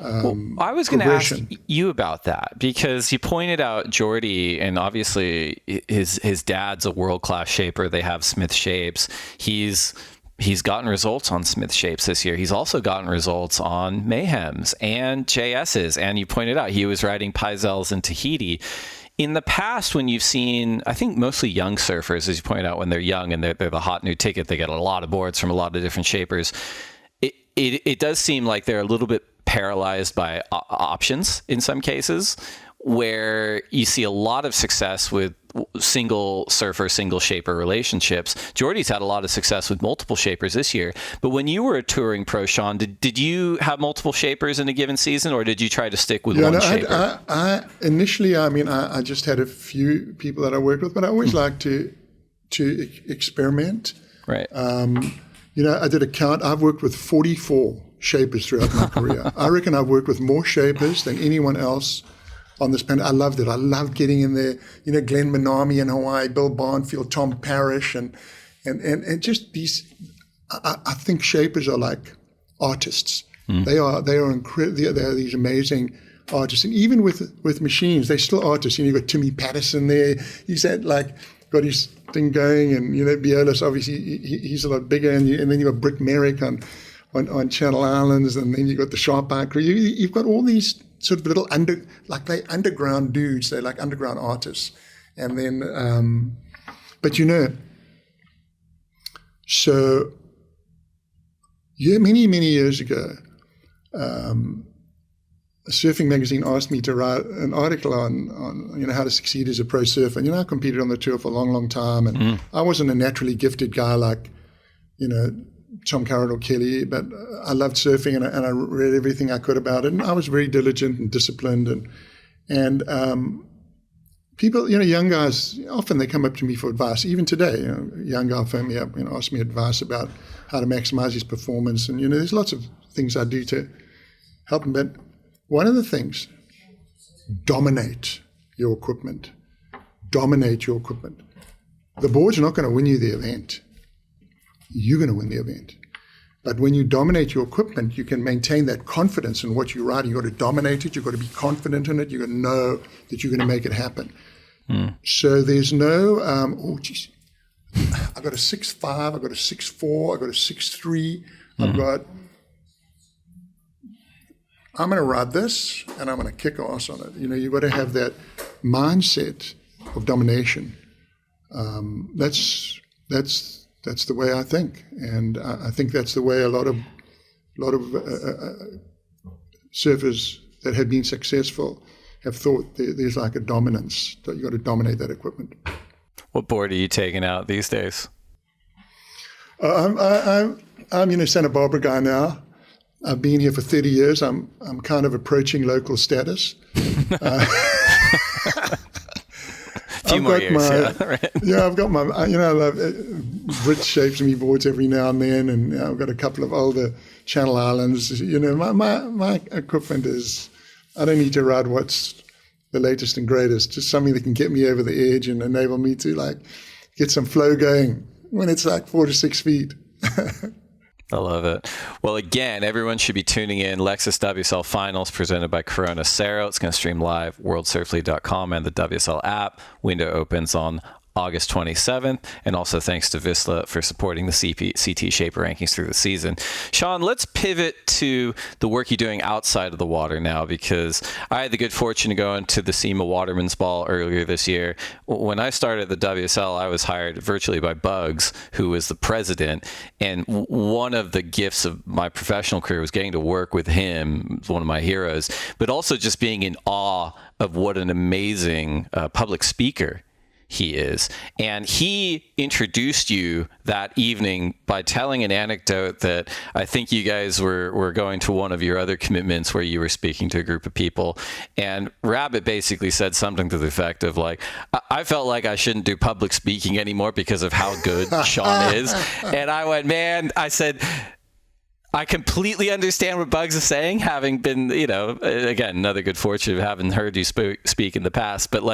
I was going to ask you about that, because you pointed out Jordy, and obviously his dad's a world-class shaper. They have Smith shapes. He's gotten results on Smith shapes this year. He's also gotten results on Mayhems and JS's. And you pointed out he was riding Pizels in Tahiti. In the past, when you've seen, I think mostly young surfers, as you pointed out, when they're young and they're the hot new ticket, they get a lot of boards from a lot of different shapers. It does seem like they're a little bit paralyzed by options in some cases, where you see a lot of success with single surfer, single shaper relationships. Jordy's had a lot of success with multiple shapers this year. But when you were a touring pro, Shaun, did you have multiple shapers in a given season, or did you try to stick with one shaper? Initially, I just had a few people that I worked with, but I always liked to experiment. Right. I did a count. I've worked with 44 shapers throughout my career. I reckon I've worked with more shapers than anyone else on this planet. I loved it. I loved getting in there. Glenn Minami in Hawaii, Bill Barnfield, Tom Parrish, and just these. I think shapers are like artists. They are incredible. They are these amazing artists, and even with machines, they're still artists. You've got Timmy Patterson there. He's got his thing going, and Biolas, obviously he's a lot bigger, and then you've got Britt Merrick on Channel Islands, and then you've got the Sharp Eye crew. You've got all these sort of little underground dudes. They're like underground artists. And then, so many years ago, a surfing magazine asked me to write an article on how to succeed as a pro surfer. And I competed on the tour for a long time, and I wasn't a naturally gifted guy like Tom Curren or Kelly, but I loved surfing and I read everything I could about it. And I was very diligent and disciplined. And people, young guys, often they come up to me for advice. Even today, a young guy phoned me up and asked me advice about how to maximize his performance. And, there's lots of things I do to help him. But one of the things, dominate your equipment. Dominate your equipment. The board's not going to win you the event. You're going to win the event. But when you dominate your equipment, you can maintain that confidence in what you ride. You've got to dominate it. You've got to be confident in it. You've got to know that you're going to make it happen. So there's no, I've got a 6'5", I've got a 6'4", I've got a 6'3", I'm going to ride this and I'm going to kick ass on it. You've got to have that mindset of domination. That's the way I think, and I think that's the way a lot of surfers that have been successful have thought. There's like a dominance that you got to dominate that equipment. What board are you taking out these days? I'm Santa Barbara guy now. I've been here for 30 years. I'm kind of approaching local status. Few more years, right? Yeah, I've got my, I love Brit shapes me boards every now and then, and I've got a couple of older Channel Islands. My equipment is, I don't need to ride what's the latest and greatest, just something that can get me over the edge and enable me to get some flow going when it's 4 to 6 feet. I love it. Well, again, everyone should be tuning in. Lexus WSL Finals presented by Corona Cero. It's going to stream live, worldsurfleague.com and the WSL app. Window opens on August 27th. And also thanks to Vissla for supporting the CT Shaper rankings through the season. Shaun, let's pivot to the work you're doing outside of the water now, because I had the good fortune to go into the SIMA Waterman's Ball earlier this year. When I started the WSL, I was hired virtually by Bugs, who was the president. And one of the gifts of my professional career was getting to work with him, one of my heroes, but also just being in awe of what an amazing public speaker he is. And he introduced you that evening by telling an anecdote that I think you guys were going to one of your other commitments where you were speaking to a group of people. And Rabbit basically said something to the effect of I felt like I shouldn't do public speaking anymore because of how good Shaun is. And I went, man, I said, I completely understand what Bugs is saying, having been, again, another good fortune of having heard you speak in the past. But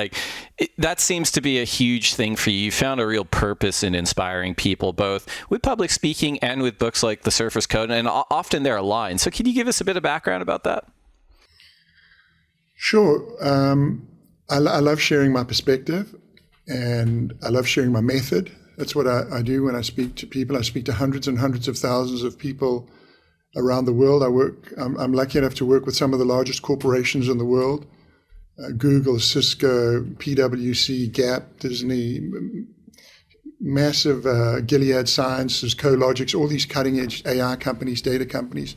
that seems to be a huge thing for you. You found a real purpose in inspiring people, both with public speaking and with books like The Surfer's Code, and often they're aligned. So can you give us a bit of background about that? Sure. I love sharing my perspective, and I love sharing my method. That's what I do when I speak to people. I speak to hundreds and hundreds of thousands of people around the world. I'm lucky enough to work with some of the largest corporations in the world, Google, Cisco, PwC, Gap, Disney, massive Gilead Sciences, Cologix, all these cutting edge AI companies, data companies.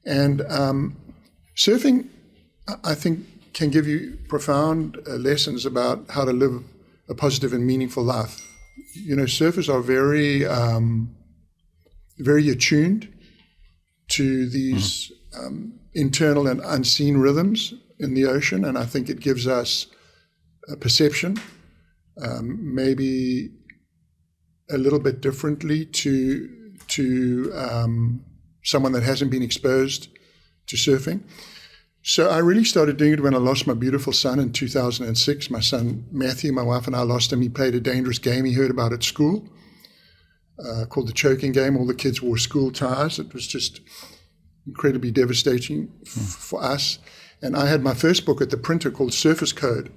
And surfing, I think, can give you profound lessons about how to live a positive and meaningful life. Surfers are very, very attuned to these internal and unseen rhythms in the ocean, and I think it gives us a perception, maybe a little bit differently to someone that hasn't been exposed to surfing. So I really started doing it when I lost my beautiful son in 2006. My son Matthew, my wife and I lost him. He played a dangerous game he heard about at school, called the choking game. All the kids wore school ties. It was just incredibly devastating for us. And I had my first book at the printer called Surfer's Code,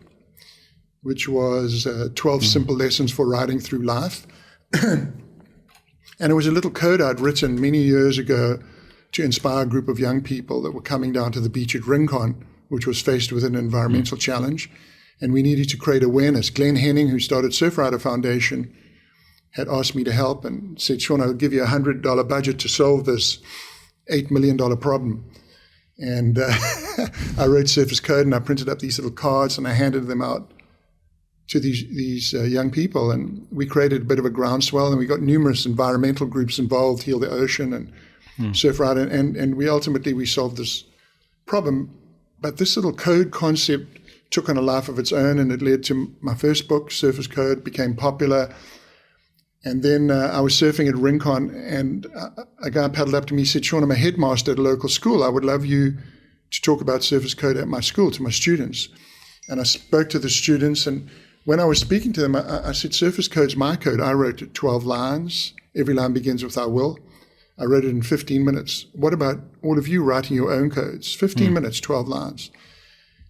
which was 12 simple lessons for riding through life. And it was a little code I'd written many years ago to inspire a group of young people that were coming down to the beach at Rincon, which was faced with an environmental challenge. And we needed to create awareness. Glenn Henning, who started Surf Rider Foundation, had asked me to help and said, Shaun, I'll give you $100 budget to solve this $8 million problem. And I wrote Surfer's Code and I printed up these little cards and I handed them out to these young people. And we created a bit of a groundswell, and we got numerous environmental groups involved, Heal the Ocean and Surf Ride, and we ultimately solved this problem. But this little code concept took on a life of its own, and it led to my first book, Surfer's Code, became popular. And then I was surfing at Rincon, and a guy paddled up to me and said, Shaun, I'm a headmaster at a local school. I would love you to talk about Surfer's Code at my school to my students. And I spoke to the students, and when I was speaking to them, I said, Surfer's Code's my code. I wrote it 12 lines. Every line begins with I will. I wrote it in 15 minutes. What about all of you writing your own codes? 15 minutes, 12 lines.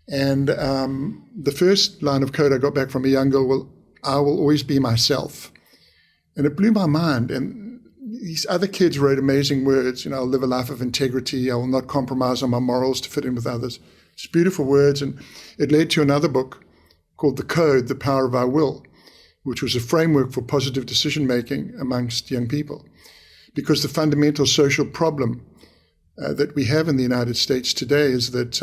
And the first line of code I got back from a young girl, I will always be myself. And it blew my mind. And these other kids wrote amazing words. I'll live a life of integrity. I will not compromise on my morals to fit in with others. It's beautiful words. And it led to another book called The Code, The Power of Our Will, which was a framework for positive decision-making amongst young people. Because the fundamental social problem that we have in the United States today is that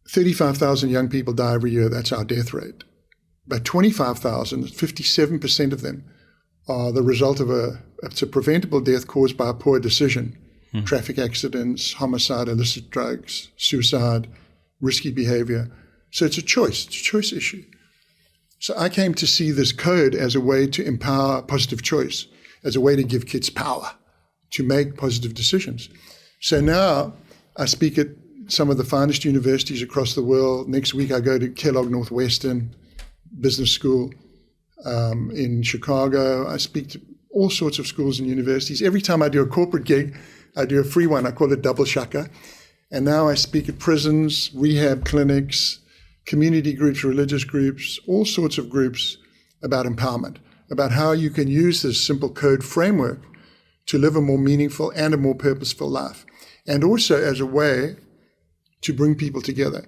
35,000 young people die every year. That's our death rate. But 25,000, 57% of them are the result of it's a preventable death caused by a poor decision. Traffic accidents, homicide, illicit drugs, suicide, risky behavior. So it's a choice issue. So I came to see this code as a way to empower positive choice, as a way to give kids power to make positive decisions. So now I speak at some of the finest universities across the world. Next week I go to Kellogg Northwestern Business School in Chicago. I speak to all sorts of schools and universities. Every time I do a corporate gig, I do a free one. I call it Double Shaka. And now I speak at prisons, rehab clinics, community groups, religious groups, all sorts of groups about empowerment, about how you can use this simple code framework to live a more meaningful and a more purposeful life. And also as a way to bring people together.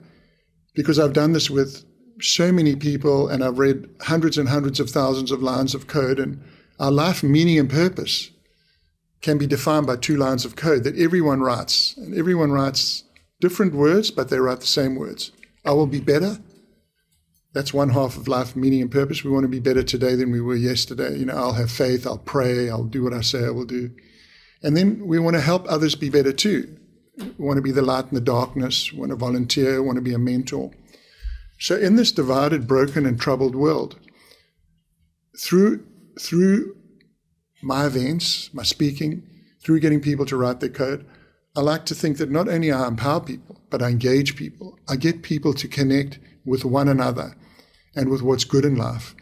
Because I've done this with so many people, and I've read hundreds and hundreds of thousands of lines of code, and our life meaning and purpose can be defined by 2 lines of code that everyone writes. And everyone writes different words, but they write the same words. I will be better. That's one half of life, meaning and purpose. We want to be better today than we were yesterday. I'll have faith, I'll pray, I'll do what I say I will do. And then we want to help others be better too. We want to be the light in the darkness, we want to volunteer, we want to be a mentor. So in this divided, broken, and troubled world, through my events, my speaking, through getting people to write their code, I like to think that not only I empower people, but I engage people. I get people to connect with one another and with what's good in life.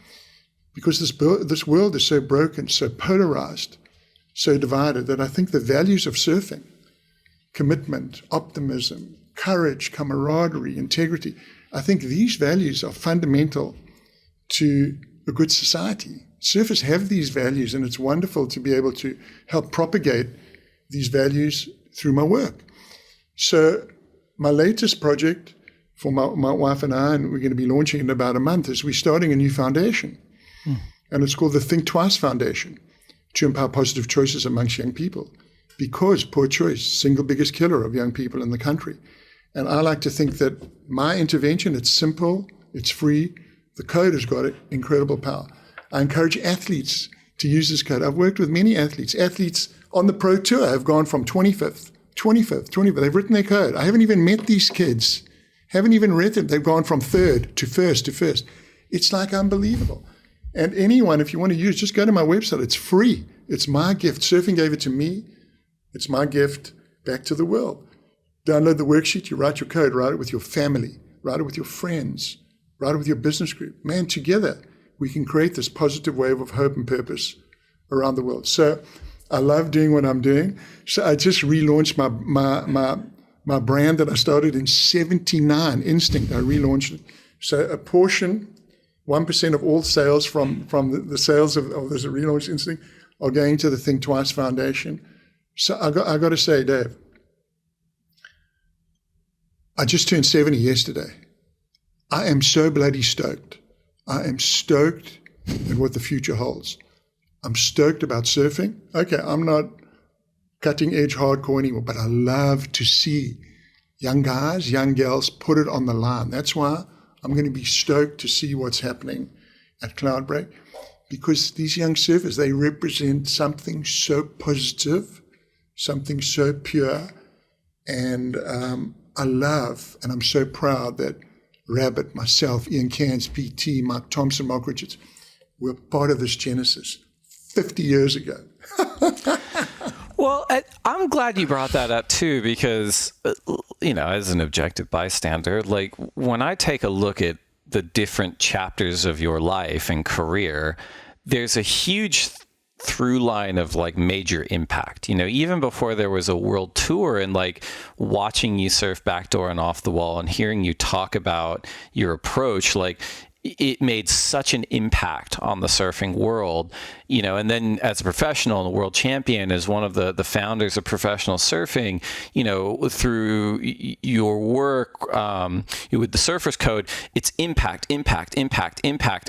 Because this world is so broken, so polarized, so divided, that I think the values of surfing, commitment, optimism, courage, camaraderie, integrity, I think these values are fundamental to a good society. Surfers have these values, and it's wonderful to be able to help propagate these values through my work. So my latest project for my wife and I, and we're going to be launching in about a month, is we're starting a new foundation. And it's called the Think Twice Foundation, to empower positive choices amongst young people. Because poor choice, single biggest killer of young people in the country. And I like to think that my intervention, it's simple, it's free, the code has got incredible power. I encourage athletes to use this code. I've worked with many athletes. Athletes on the pro tour have gone from 25th. They've written their code. I haven't even met these kids, haven't even read them. They've gone from 3rd to 1st to 1st. It's like unbelievable. And anyone, if you want to use, just go to my website. It's free. It's my gift. Surfing gave it to me. It's my gift back to the world. Download the worksheet, you write your code, write it with your family, write it with your friends, write it with your business group. Man, together we can create this positive wave of hope and purpose around the world. So I love doing what I'm doing. So I just relaunched my brand that I started in 79, Instinct. I relaunched it. So a portion, 1% of all sales from the sales of this relaunched Instinct are going to the Think Twice Foundation. So I got to say, Dave, I just turned 70 yesterday. I am so bloody stoked. I am stoked at what the future holds. I'm stoked about surfing. Okay, I'm not cutting edge hardcore anymore, but I love to see young guys, young girls put it on the line. That's why I'm going to be stoked to see what's happening at Cloudbreak, because these young surfers, they represent something so positive, something so pure. And I love, and I'm so proud that Rabbit, myself, Ian Cairns, PT, Mark Thompson, Mark Richards, were part of this genesis 50 years ago. Well, I'm glad you brought that up too, because, as an objective bystander, like when I take a look at the different chapters of your life and career, there's a huge through line of like major impact. Even before there was a world tour, and like watching you surf backdoor and off the wall and hearing you talk about your approach, like it made such an impact on the surfing world, and then as a professional and a world champion, as one of the founders of professional surfing, through your work with the Surfers Code, it's impact.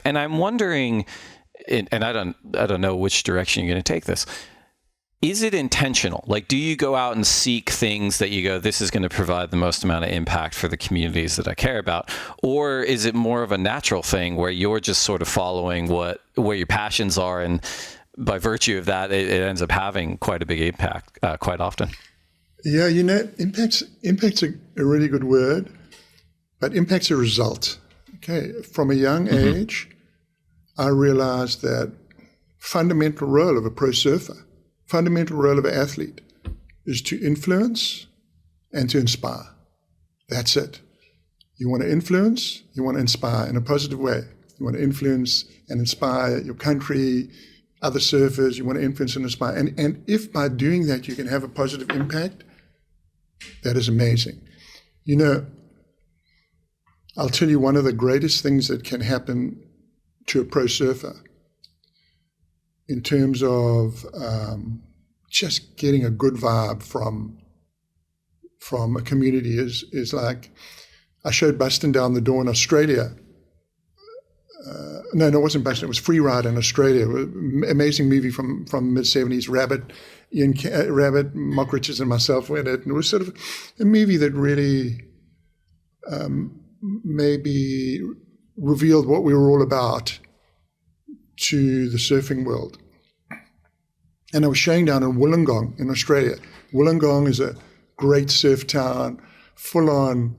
And I'm wondering, and I don't know which direction you're going to take this. Is it intentional? Like, do you go out and seek things that you go, this is going to provide the most amount of impact for the communities that I care about? Or is it more of a natural thing where you're just sort of following where your passions are, and by virtue of that, it ends up having quite a big impact quite often? Yeah, impact's a really good word, but impact's a result. Okay, from a young age, I realized that fundamental role of a pro surfer, fundamental role of an athlete, is to influence and to inspire. That's it. You want to influence, you want to inspire in a positive way. You want to influence and inspire your country, other surfers. You want to influence and inspire. And if by doing that you can have a positive impact, that is amazing. I'll tell you one of the greatest things that can happen to a pro surfer in terms of just getting a good vibe from a community is like, I showed Bustin Down the Door in Australia. No, it wasn't Bustin, it was Free Ride in Australia. Amazing movie from mid-70s. Rabbit, Mark Richards and myself were in it. And it was sort of a movie that really maybe revealed what we were all about to the surfing world. And I was showing down in Wollongong in Australia. Wollongong is a great surf town, full-on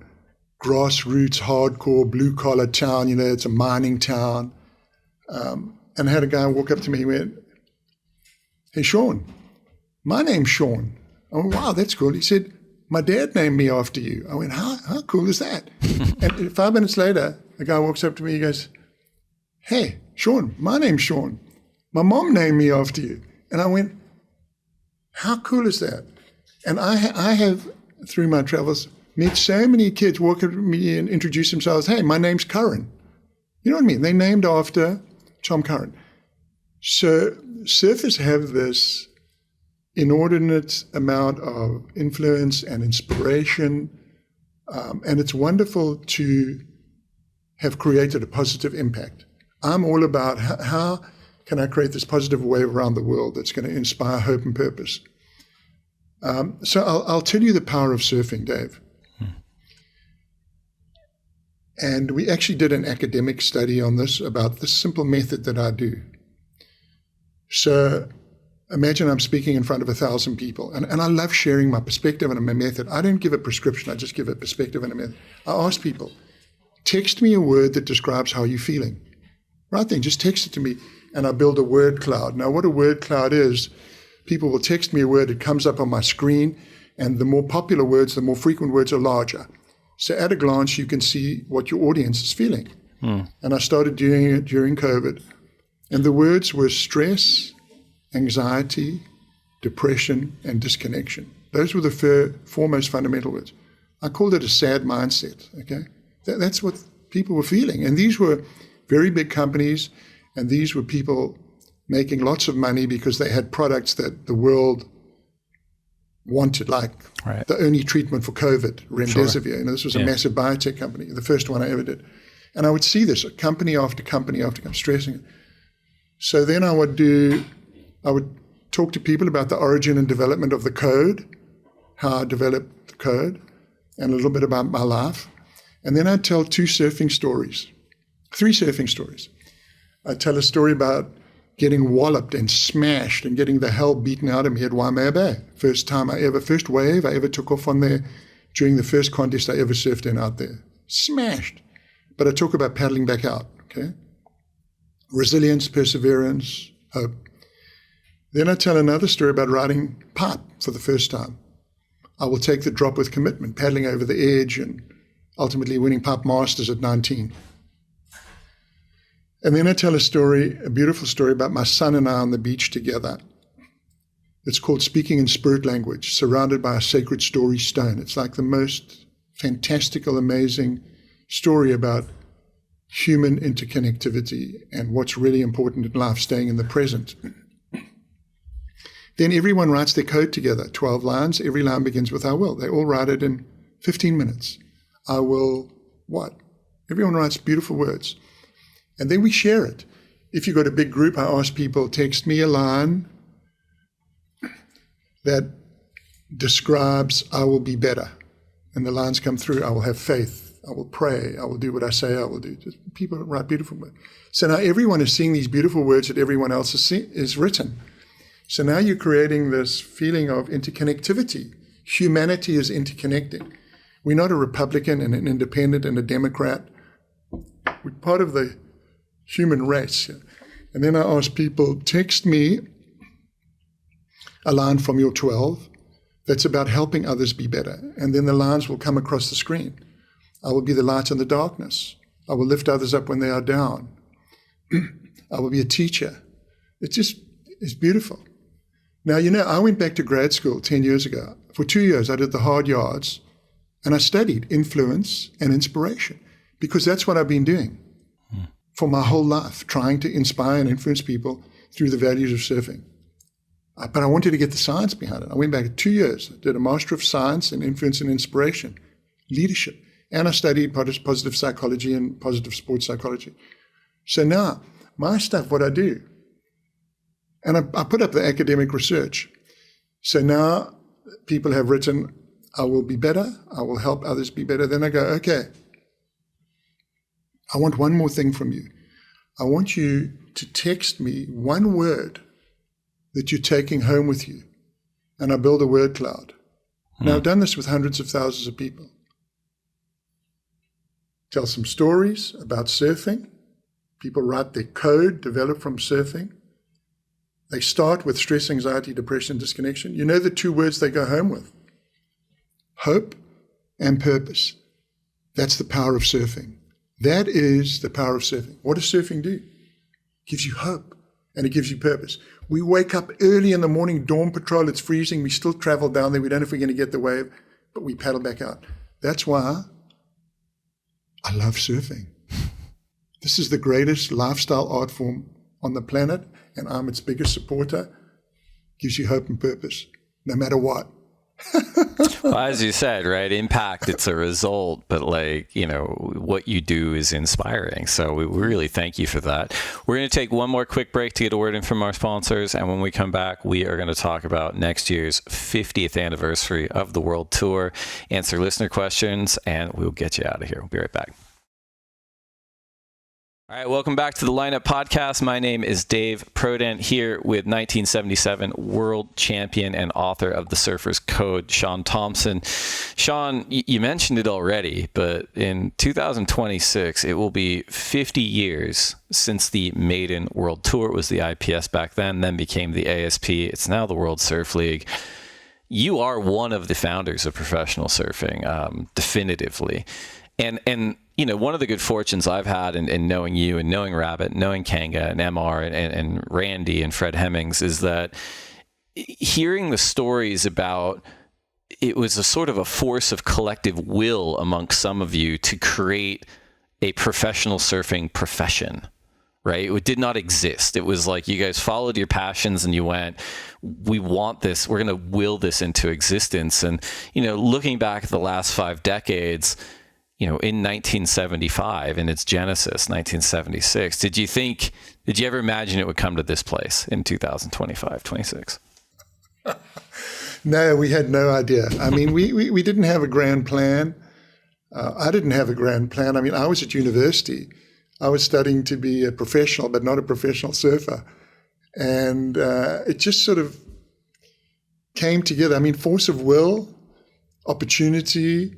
grassroots, hardcore, blue-collar town. It's a mining town. And I had a guy walk up to me, he went, "Hey, Shaun, my name's Shaun." I went, "Wow, that's cool." He said, "My dad named me after you." I went, how cool is that? And 5 minutes later, a guy walks up to me, he goes, "Hey, Shaun, my name's Shaun. My mom named me after you." And I went, how cool is that? And I have, through my travels, met so many kids walk up to me and introduce themselves. "Hey, my name's Curren." You know what I mean? They're named after Tom Curren. So surfers have this inordinate amount of influence and inspiration, and it's wonderful to have created a positive impact. I'm all about how can I create this positive wave around the world that's going to inspire hope and purpose. So I'll tell you the power of surfing, Dave. And we actually did an academic study on this, about this simple method that I do. So imagine I'm speaking in front of 1,000 people, and I love sharing my perspective and my method. I don't give a prescription, I just give a perspective and a method. I ask people, text me a word that describes how you're feeling. Right then, just text it to me, and I build a word cloud. Now, what a word cloud is, people will text me a word, it comes up on my screen, and the more popular words, the more frequent words are larger. So at a glance, you can see what your audience is feeling. And I started doing it during COVID. And the words were stress, anxiety, depression, and disconnection. Those were the four most fundamental words. I called it a sad mindset, okay? That's what people were feeling. And these were very big companies, and these were people making lots of money because they had products that the world wanted, like the only treatment for COVID, remdesivir. This was a massive biotech company, the first one I ever did. And I would see this company after company after company, stressing it. So then I would talk to people about the origin and development of the code, how I developed the code, and a little bit about my life. And then I'd tell three surfing stories. I'd tell a story about getting walloped and smashed and getting the hell beaten out of me at Waimea Bay. First wave I ever took off on there during the first contest I ever surfed in out there. Smashed. But I talk about paddling back out, okay? Resilience, perseverance, hope. Then I tell another story about riding pipe for the first time. I will take the drop with commitment, paddling over the edge and ultimately winning pipe masters at 19. And then I tell a beautiful story about my son and I on the beach together. It's called Speaking in Spirit Language, surrounded by a sacred story stone. It's like the most fantastical, amazing story about human interconnectivity and what's really important in life, staying in the present. Then everyone writes their code together, 12 lines. Every line begins with I will. They all write it in 15 minutes. I will what? Everyone writes beautiful words. And then we share it. If you've got a big group, I ask people, text me a line that describes I will be better. And the lines come through, I will have faith, I will pray, I will do what I say I will do. Just people write beautiful words. So now everyone is seeing these beautiful words that everyone else is written. So now you're creating this feeling of interconnectivity. Humanity is interconnecting. We're not a Republican and an independent and a Democrat. We're part of the human race. And then I ask people, text me a line from your 12 that's about helping others be better. And then the lines will come across the screen. I will be the light in the darkness. I will lift others up when they are down. I will be a teacher. It's beautiful. Now, I went back to grad school 10 years ago. For 2 years, I did the hard yards, and I studied influence and inspiration because that's what I've been doing for my whole life, trying to inspire and influence people through the values of surfing. But I wanted to get the science behind it. I went back 2 years, did a Master of Science in Influence and Inspiration, leadership, and I studied positive psychology and positive sports psychology. So now, my stuff, what I do, and I put up the academic research. So now people have written, I will be better, I will help others be better. Then I go, okay, I want one more thing from you. I want you to text me one word that you're taking home with you. And I build a word cloud. Now, I've done this with hundreds of thousands of people. Tell some stories about surfing. People write their code developed from surfing. They start with stress, anxiety, depression, disconnection. You know the two words they go home with? Hope and purpose. That's the power of surfing. That is the power of surfing. What does surfing do? It gives you hope and it gives you purpose. We wake up early in the morning, dawn patrol, it's freezing. We still travel down there. We don't know if we're going to get the wave, but we paddle back out. That's why I love surfing. This is the greatest lifestyle art form on the planet, and I'm its biggest supporter. Gives you hope and purpose, no matter what. Well, as you said, right? Impact, it's a result, but what you do is inspiring. So we really thank you for that. We're going to take one more quick break to get a word in from our sponsors. And when we come back, we are going to talk about next year's 50th anniversary of the World Tour, answer listener questions, and we'll get you out of here. We'll be right back. All right, welcome back to the Lineup Podcast. My name is Dave Prodan, here with 1977 world champion and author of The Surfer's Code, Shaun Tomson. Shaun, you mentioned it already, but in 2026, it will be 50 years since the maiden World Tour. It was the IPS back then became the ASP. It's now the World Surf League. You are one of the founders of professional surfing, definitively. And one of the good fortunes I've had in knowing you and knowing Rabbit, knowing Kanga and MR and Randy and Fred Hemmings is that hearing the stories about it was a sort of a force of collective will amongst some of you to create a professional surfing profession, right? It did not exist. It was like you guys followed your passions and you went, we want this, we're going to will this into existence. And, looking back at the last 5 decades, in 1975, in its genesis, 1976, did you ever imagine it would come to this place in 2025, 26? No, we had no idea. I mean, we didn't have a grand plan. I didn't have a grand plan. I mean, I was at university. I was studying to be a professional, but not a professional surfer. And it just sort of came together. I mean, force of will, opportunity,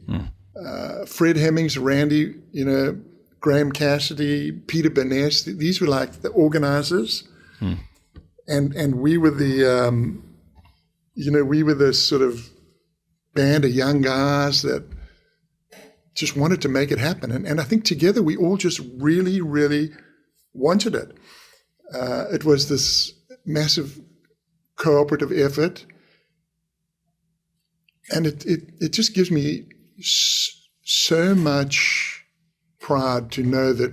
Fred Hemmings, Randy, Graham Cassidy, Peter Burness, these were like the organizers. And we were the, we were this sort of band of young guys that just wanted to make it happen. And I think together we all just really, really wanted it. It was this massive cooperative effort. And it just gives me so much pride to know that,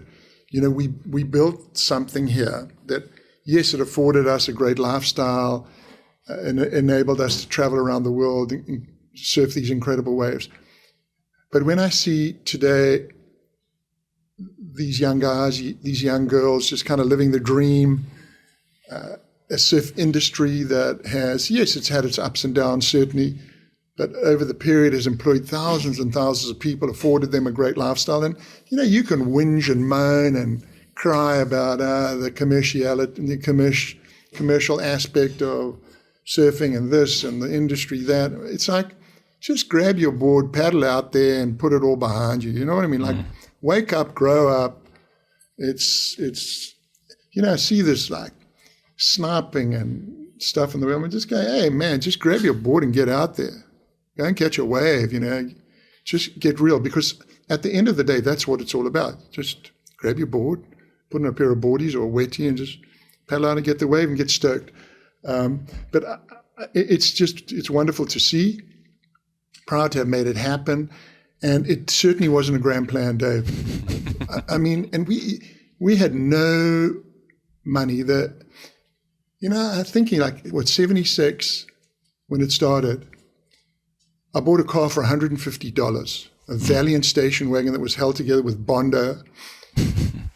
we built something here that, yes, it afforded us a great lifestyle and enabled us to travel around the world and surf these incredible waves. But when I see today these young guys, these young girls just kind of living the dream, a surf industry that has, yes, it's had its ups and downs, certainly, but over the period has employed thousands and thousands of people, afforded them a great lifestyle. And, you can whinge and moan and cry about the commerciality, the commercial aspect of surfing and this and the industry that. It's like, just grab your board, paddle out there and put it all behind you. You know what I mean? Like, wake up, grow up. It's I see this like sniping and stuff in the world. I just go, hey, man, just grab your board and get out there. Go and catch a wave, Just get real, because at the end of the day, that's what it's all about. Just grab your board, put in a pair of boardies or a wetty and just paddle out and get the wave and get stoked. But it's wonderful to see. Proud to have made it happen. And it certainly wasn't a grand plan, Dave. I mean, and we had no money. I'm thinking like, 76 when it started, I bought a car for $150, a Valiant station wagon that was held together with Bondo.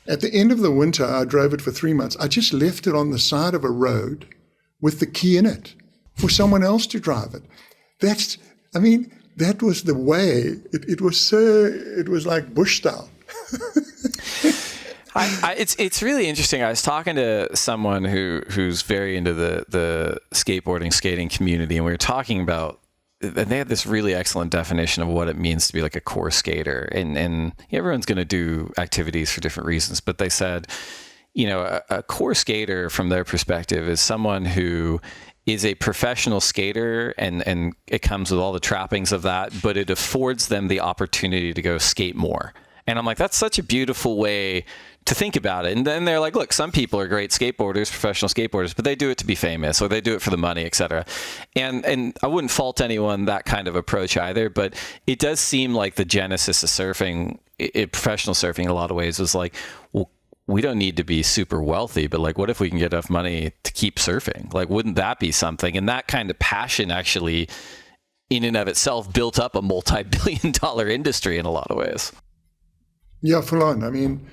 At the end of the winter, I drove it for 3 months. I just left it on the side of a road with the key in it for someone else to drive it. That was the way. It was like bush style. It's really interesting. I was talking to someone who's very into the skateboarding, skating community, and we were talking about, and they had this really excellent definition of what it means to be like a core skater. And everyone's going to do activities for different reasons, but they said, a core skater from their perspective is someone who is a professional skater, and it comes with all the trappings of that, but it affords them the opportunity to go skate more. And I'm like, that's such a beautiful way to think about it. And then they're like, look, some people are great skateboarders, professional skateboarders, but they do it to be famous, or they do it for the money, et cetera. And I wouldn't fault anyone that kind of approach either, but it does seem like the genesis of surfing, professional surfing in a lot of ways, was like, well, we don't need to be super wealthy, but like, what if we can get enough money to keep surfing? Like, wouldn't that be something? And that kind of passion actually, in and of itself, built up a multi-billion-dollar industry in a lot of ways. Yeah, full on. I mean,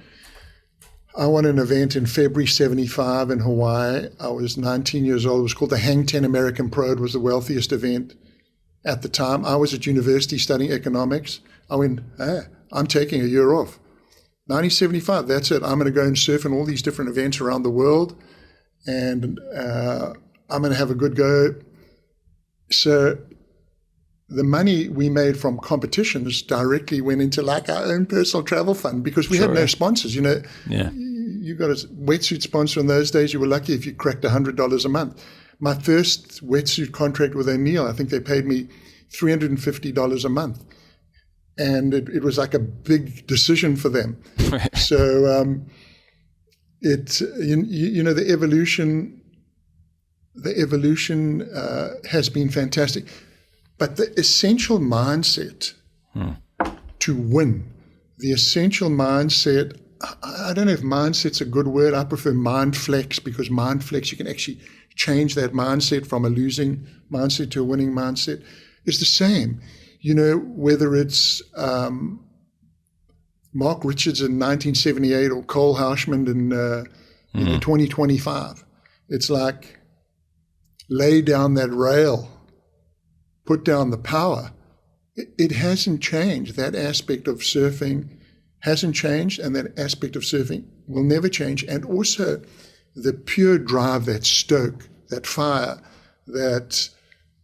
I won an event in February 75 in Hawaii. I was 19 years old. It was called the Hang 10 American Pro. It was the wealthiest event at the time. I was at university studying economics. I went, I'm taking a year off. 1975, that's it. I'm going to go and surf in all these different events around the world, and I'm going to have a good go. So the money we made from competitions directly went into like our own personal travel fund, because we had no sponsors. You got a wetsuit sponsor in those days. You were lucky if you cracked $100 a month. My first wetsuit contract with O'Neill, I think they paid me $350 a month. And it was like a big decision for them. Right. So the evolution has been fantastic. But the essential mindset to win, the essential mindset, I don't know if mindset's a good word. I prefer mind flex, because mind flex, you can actually change that mindset from a losing mindset to a winning mindset. It's the same. Whether it's Mark Richards in 1978 or Cole Hauschman in 2025. It's like, lay down that rail, put down the power, it hasn't changed. That aspect of surfing hasn't changed, and that aspect of surfing will never change. And also the pure drive, that stoke, that fire that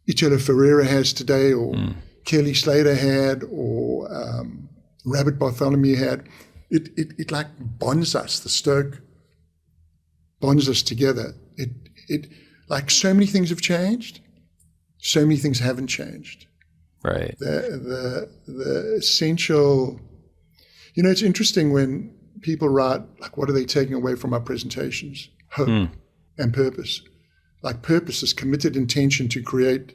Italo Ferreira has today, or Kelly Slater had, or Rabbit Bartholomew had, it like bonds us. The stoke bonds us together. It like, so many things have changed, so many things haven't changed. Right. The essential, it's interesting when people write, like, what are they taking away from our presentations? Hope and purpose. Like, purpose is committed intention to create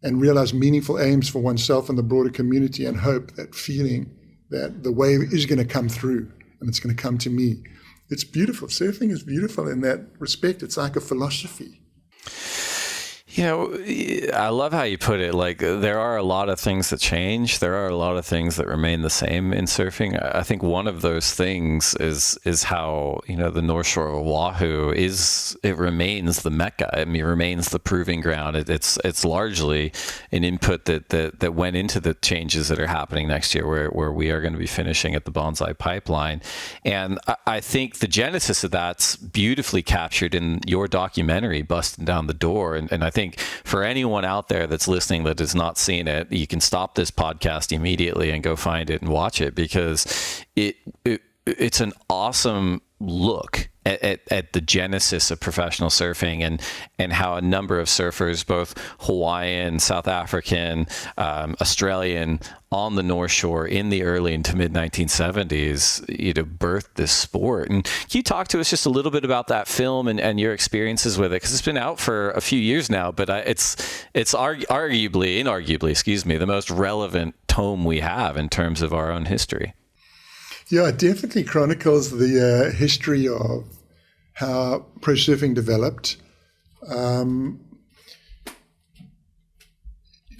and realize meaningful aims for oneself and the broader community, and hope, that feeling that the wave is going to come through and it's going to come to me. It's beautiful. Surfing is beautiful in that respect. It's like a philosophy. I love how you put it. Like, there are a lot of things that change. There are a lot of things that remain the same in surfing. I think one of those things is how, the North Shore of Oahu remains the mecca. I mean, it remains the proving ground. It's largely an input that went into the changes that are happening next year, where we are going to be finishing at the Bonsai Pipeline. And I think the genesis of that's beautifully captured in your documentary, Bustin Down the Door. And I think for anyone out there that's listening that has not seen it, you can stop this podcast immediately and go find it and watch it, because it's an awesome look at the genesis of professional surfing, and how a number of surfers, both Hawaiian, South African, Australian, on the North Shore in the early into mid 1970s, birthed this sport. And can you talk to us just a little bit about that film and your experiences with it? Because it's been out for a few years now, but it's inarguably, the most relevant tome we have in terms of our own history. Yeah, it definitely chronicles the history of how pro surfing developed.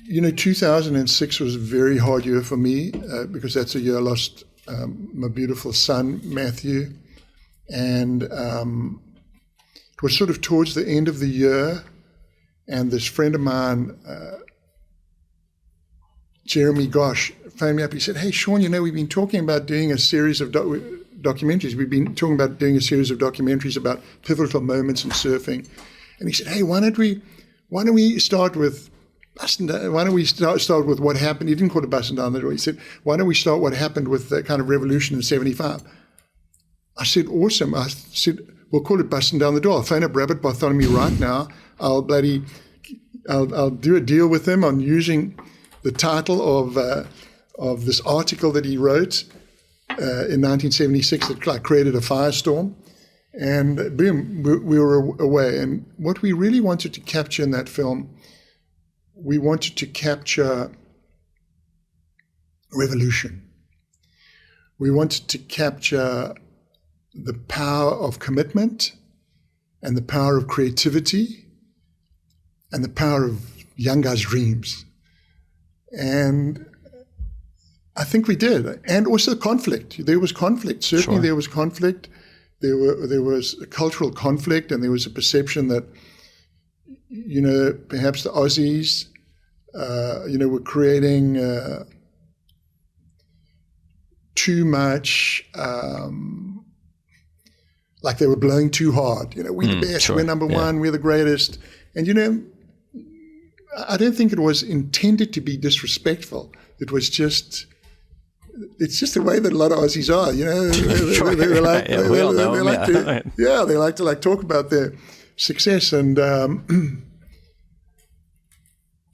2006 was a very hard year for me because that's a year I lost my beautiful son, Matthew. And it was sort of towards the end of the year, and this friend of mine, Jeremy Gosh, phoned me up. He said, "Hey, Shaun, we've been talking about doing a series of documentaries. We've been talking about doing a series of documentaries about pivotal moments in surfing." And he said, "Hey, why don't we start with Bustin' Down? Why don't we start with what happened?" He didn't call it Bustin' Down the Door. He said, "Why don't we start what happened with the kind of revolution in '75?" I said, "Awesome." I said, "We'll call it Bustin' Down the Door. I'll phone up Rabbit Bartholomew right now. I'll do a deal with him on using the title of this article that he wrote in 1976 that created a firestorm." And boom, we were away. And what we really wanted to capture in that film, we wanted to capture revolution. We wanted to capture the power of commitment, and the power of creativity, and the power of young guys' dreams. And I think we did. And also conflict. There was conflict. Certainly There was conflict. There was a cultural conflict, and there was a perception that, perhaps the Aussies, were creating too much, like they were blowing too hard. We're the best, we're number one, we're the greatest. And, I don't think it was intended to be disrespectful. It's just the way that a lot of Aussies are, they like to talk about their success. And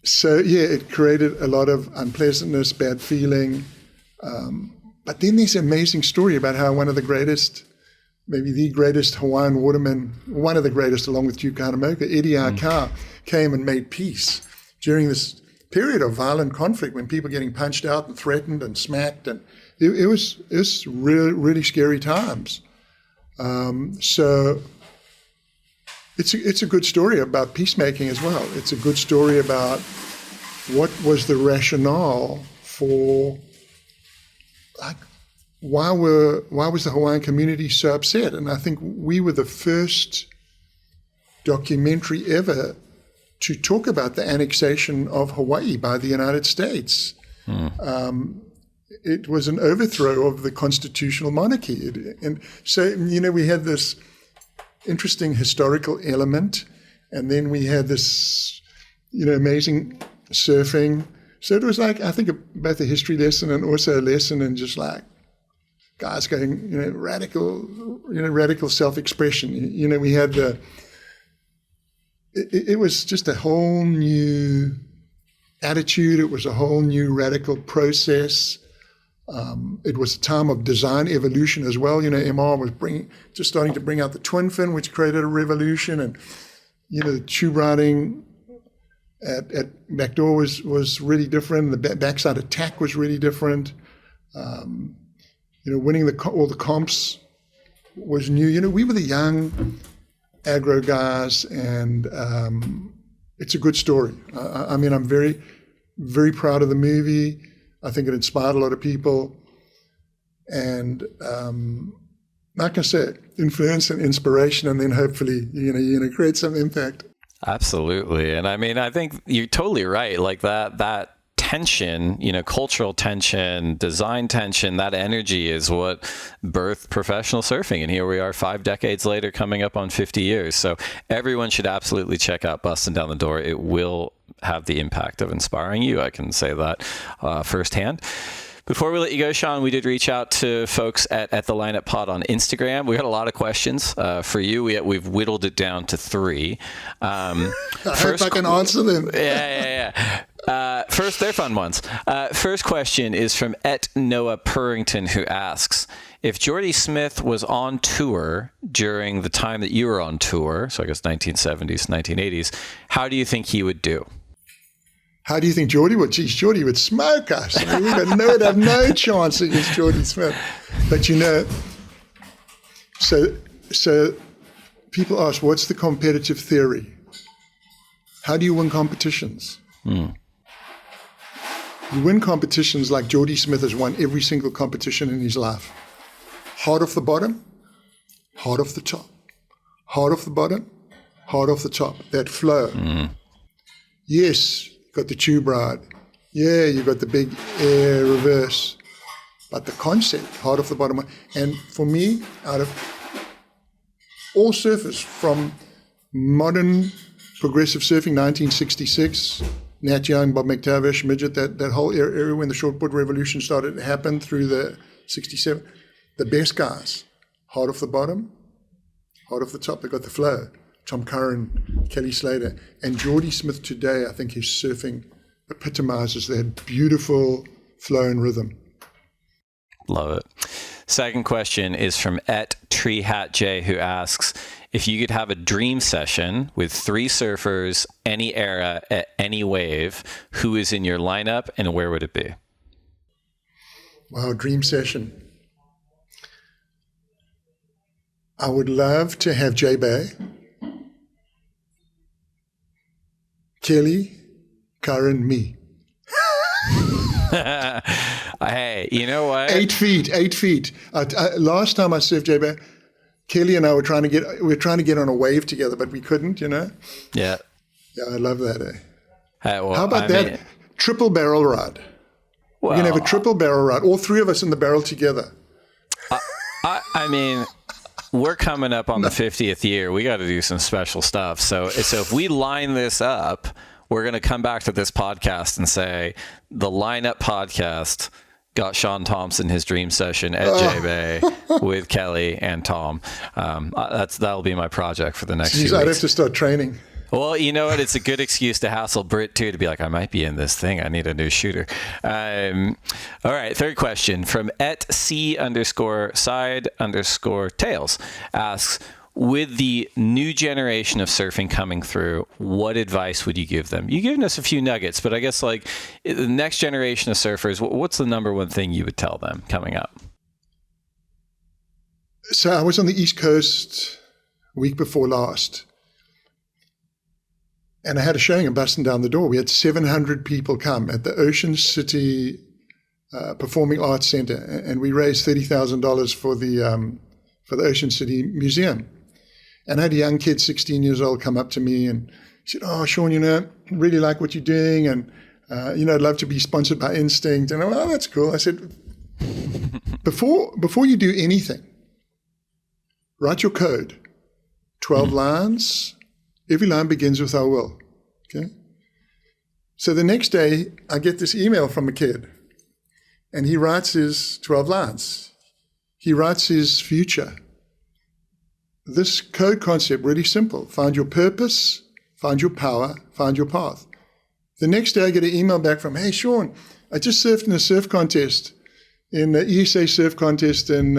it created a lot of unpleasantness, bad feeling. But then there's an amazing story about how one of the greatest, maybe the greatest Hawaiian waterman, one of the greatest along with Duke Kahanamoku, Eddie Arkau, came and made peace during this period of violent conflict when people were getting punched out and threatened and smacked, and it was really, really scary times. So it's a good story about peacemaking as well. It's a good story about what was the rationale for, why was the Hawaiian community so upset? And I think we were the first documentary ever to talk about the annexation of Hawaii by the United States. It was an overthrow of the constitutional monarchy. And so, we had this interesting historical element, and then we had this, amazing surfing. So it was like, I think, both a history lesson and also a lesson in just like guys going, radical self-expression. We had it was just a whole new attitude. It was a whole new radical process. It was a time of design evolution as well. MR was starting to bring out the twin fin, which created a revolution, and the tube riding at backdoor was really different. The backside attack was really different. Winning all the comps was new. We were the young aggro guys, and it's a good story. I'm very, very proud of the movie. I think it inspired a lot of people, and like I said, influence and inspiration, and then hopefully create some impact. Absolutely. And I think you're totally right. Like that tension, cultural tension, design tension, that energy is what birthed professional surfing. And here we are 5 decades later, coming up on 50 years. So everyone should absolutely check out Bustin Down the Door. It will have the impact of inspiring you. I can say that firsthand. Before we let you go, Shaun, we did reach out to folks at the Lineup Pod on Instagram. We got a lot of questions for you. We've whittled it down to 3. I hope I can answer them. Yeah. First, they're fun ones. First question is from Noah Purrington, who asks, if Jordy Smith was on tour during the time that you were on tour, so I guess 1970s, 1980s, how do you think he would do? How do you think Jordy would? Geez, Jordy would smoke us. We would have no chance against Jordy Smith. But so people ask, what's the competitive theory? How do you win competitions? You win competitions like Jordy Smith has won every single competition in his life. Hard off the bottom, hard off the top. Hard off the bottom, hard off the top. That flow. Yes. Got the tube ride. Yeah, you got the big air reverse. But the concept, hard off the bottom. And for me, out of all surfers, from modern progressive surfing, 1966, Nat Young, Bob McTavish, Midget, that whole area when the shortboard revolution started, it happened through the 67. The best guys, hard off the bottom, hard off the top, they got the flow. Tom Curren, Kelly Slater, and Jordy Smith today, I think his surfing epitomizes that beautiful flow and rhythm. Love it. Second question is from @TreeHatJ, who asks, if you could have a dream session with 3 surfers, any era, at any wave, who is in your lineup and where would it be? Wow, dream session. I would love to have J-Bay, Kelly, Curren, me. Hey, you know what? 8 feet. Last time I surfed J-Bay, Kelly and I were trying to get on a wave together, but we couldn't, Yeah. Yeah, I love that. Hey, well, how about that? Triple barrel ride. Well, we're going to have a triple barrel ride, all 3 of us in the barrel together. We're coming up on the 50th year. We got to do some special stuff. So if we line this up, we're going to come back to this podcast and say the Lineup Podcast got Shaun Tomson his dream session at J-Bay with Kelly and Tom. That'll be my project for the next few weeks. I'd have to start training. Well, you know what? It's a good excuse to hassle Britt, too, to be like, I might be in this thing. I need a new shooter. All right, third question from @C_side_tails asks, with the new generation of surfing coming through, what advice would you give them? You've given us a few nuggets, but I guess like the next generation of surfers, what's the number one thing you would tell them coming up? So I was on the East Coast week before last, and I had a showing in Bustin Down the Door. We had 700 people come at the Ocean City Performing Arts Center, and we raised $30,000 for the Ocean City Museum. And I had a young kid, 16 years old, come up to me and said, "Oh, Shaun, really like what you're doing, and I'd love to be sponsored by Instinct." And I went, "Oh, that's cool." I said, before you do anything, write your code. 12 lines. Every line begins with "I will." Okay. So the next day, I get this email from a kid, and he writes his 12 lines. He writes his future. This code concept, really simple. Find your purpose, find your power, find your path. The next day, I get an email back from, "Hey, Shaun, I just surfed in a surf contest, in the ESA surf contest in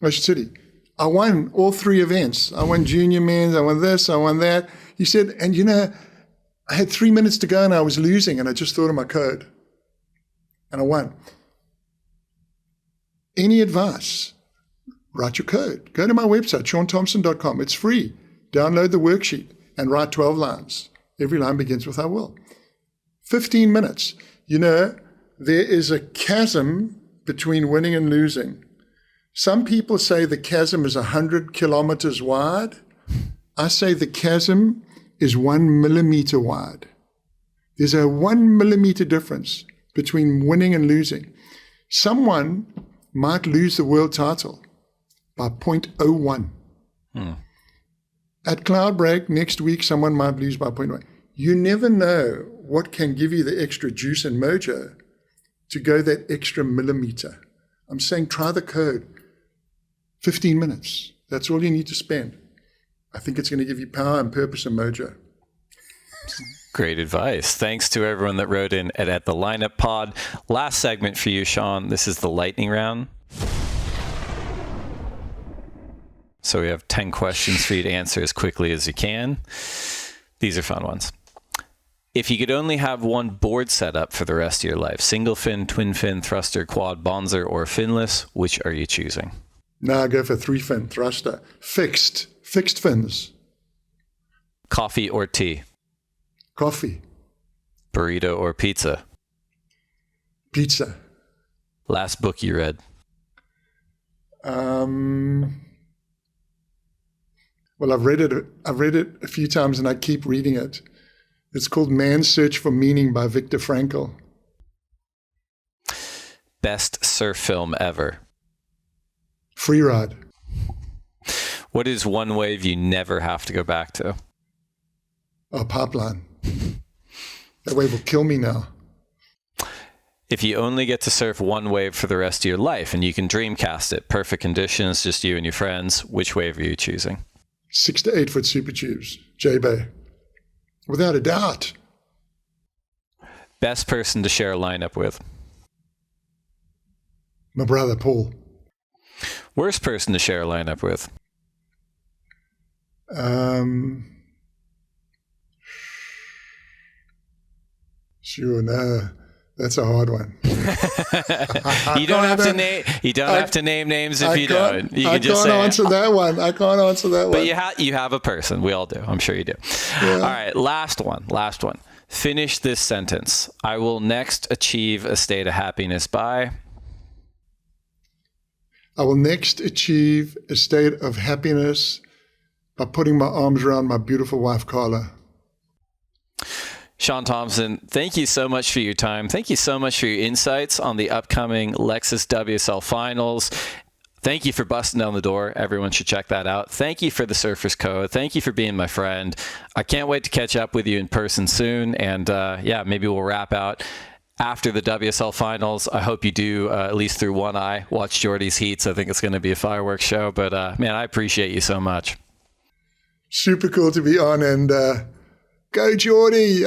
Ocean City. I won all 3 events. I won junior men's, I won this, I won that." He said, "And I had 3 minutes to go and I was losing, and I just thought of my code. And I won." Any advice? Write your code. Go to my website, ShaunTomson.com. It's free. Download the worksheet and write 12 lines. Every line begins with "I will." 15 minutes. There is a chasm between winning and losing. Some people say the chasm is 100 kilometers wide. I say the chasm is 1 millimeter wide. There's a 1 millimeter difference between winning and losing. Someone might lose the world title by 0.01. At Cloudbreak next week, someone might lose by 0.1. You never know what can give you the extra juice and mojo to go that extra millimeter. I'm saying try the code. 15 minutes. That's all you need to spend. I think it's going to give you power and purpose and mojo. Great advice. Thanks to everyone that wrote in at the Lineup Pod. Last segment for you, Shaun. This is the lightning round. So we have 10 questions for you to answer as quickly as you can. These are fun ones. If you could only have one board setup for the rest of your life, single fin, twin fin, thruster, quad, bonzer, or finless, which are you choosing? No, I go for 3-fin thruster. Fixed fins. Coffee or tea? Coffee. Burrito or pizza? Pizza. Last book you read? Well, I've read it a few times and I keep reading it. It's called Man's Search for Meaning by Viktor Frankl. Best surf film ever? Free Ride. What is one wave you never have to go back to? Oh, Pipeline. That wave will kill me now. If you only get to surf one wave for the rest of your life and you can dreamcast it, perfect conditions, just you and your friends, which wave are you choosing? 6 to 8 foot super tubes, J-Bay. Without a doubt. Best person to share a lineup with? My brother, Paul. Worst person to share a lineup with? Sure, no. That's a hard one. You don't have to name names if you don't. You can just say. I can't answer that one. But you have a person. We all do. I'm sure you do. Yeah. All right, last one. Finish this sentence. I will next achieve a state of happiness by. I will next achieve a state of happiness by putting my arms around my beautiful wife, Carla. Shaun Tomson, thank you so much for your time. Thank you so much for your insights on the upcoming Lexus WSL Finals. Thank you for busting down the door. Everyone should check that out. Thank you for the Surfers Code. Thank you for being my friend. I can't wait to catch up with you in person soon. And maybe we'll wrap out after the WSL Finals. I hope you do, at least through one eye, watch Jordy's heats. I think it's going to be a fireworks show. But man, I appreciate you so much. Super cool to be on, and go Jordy!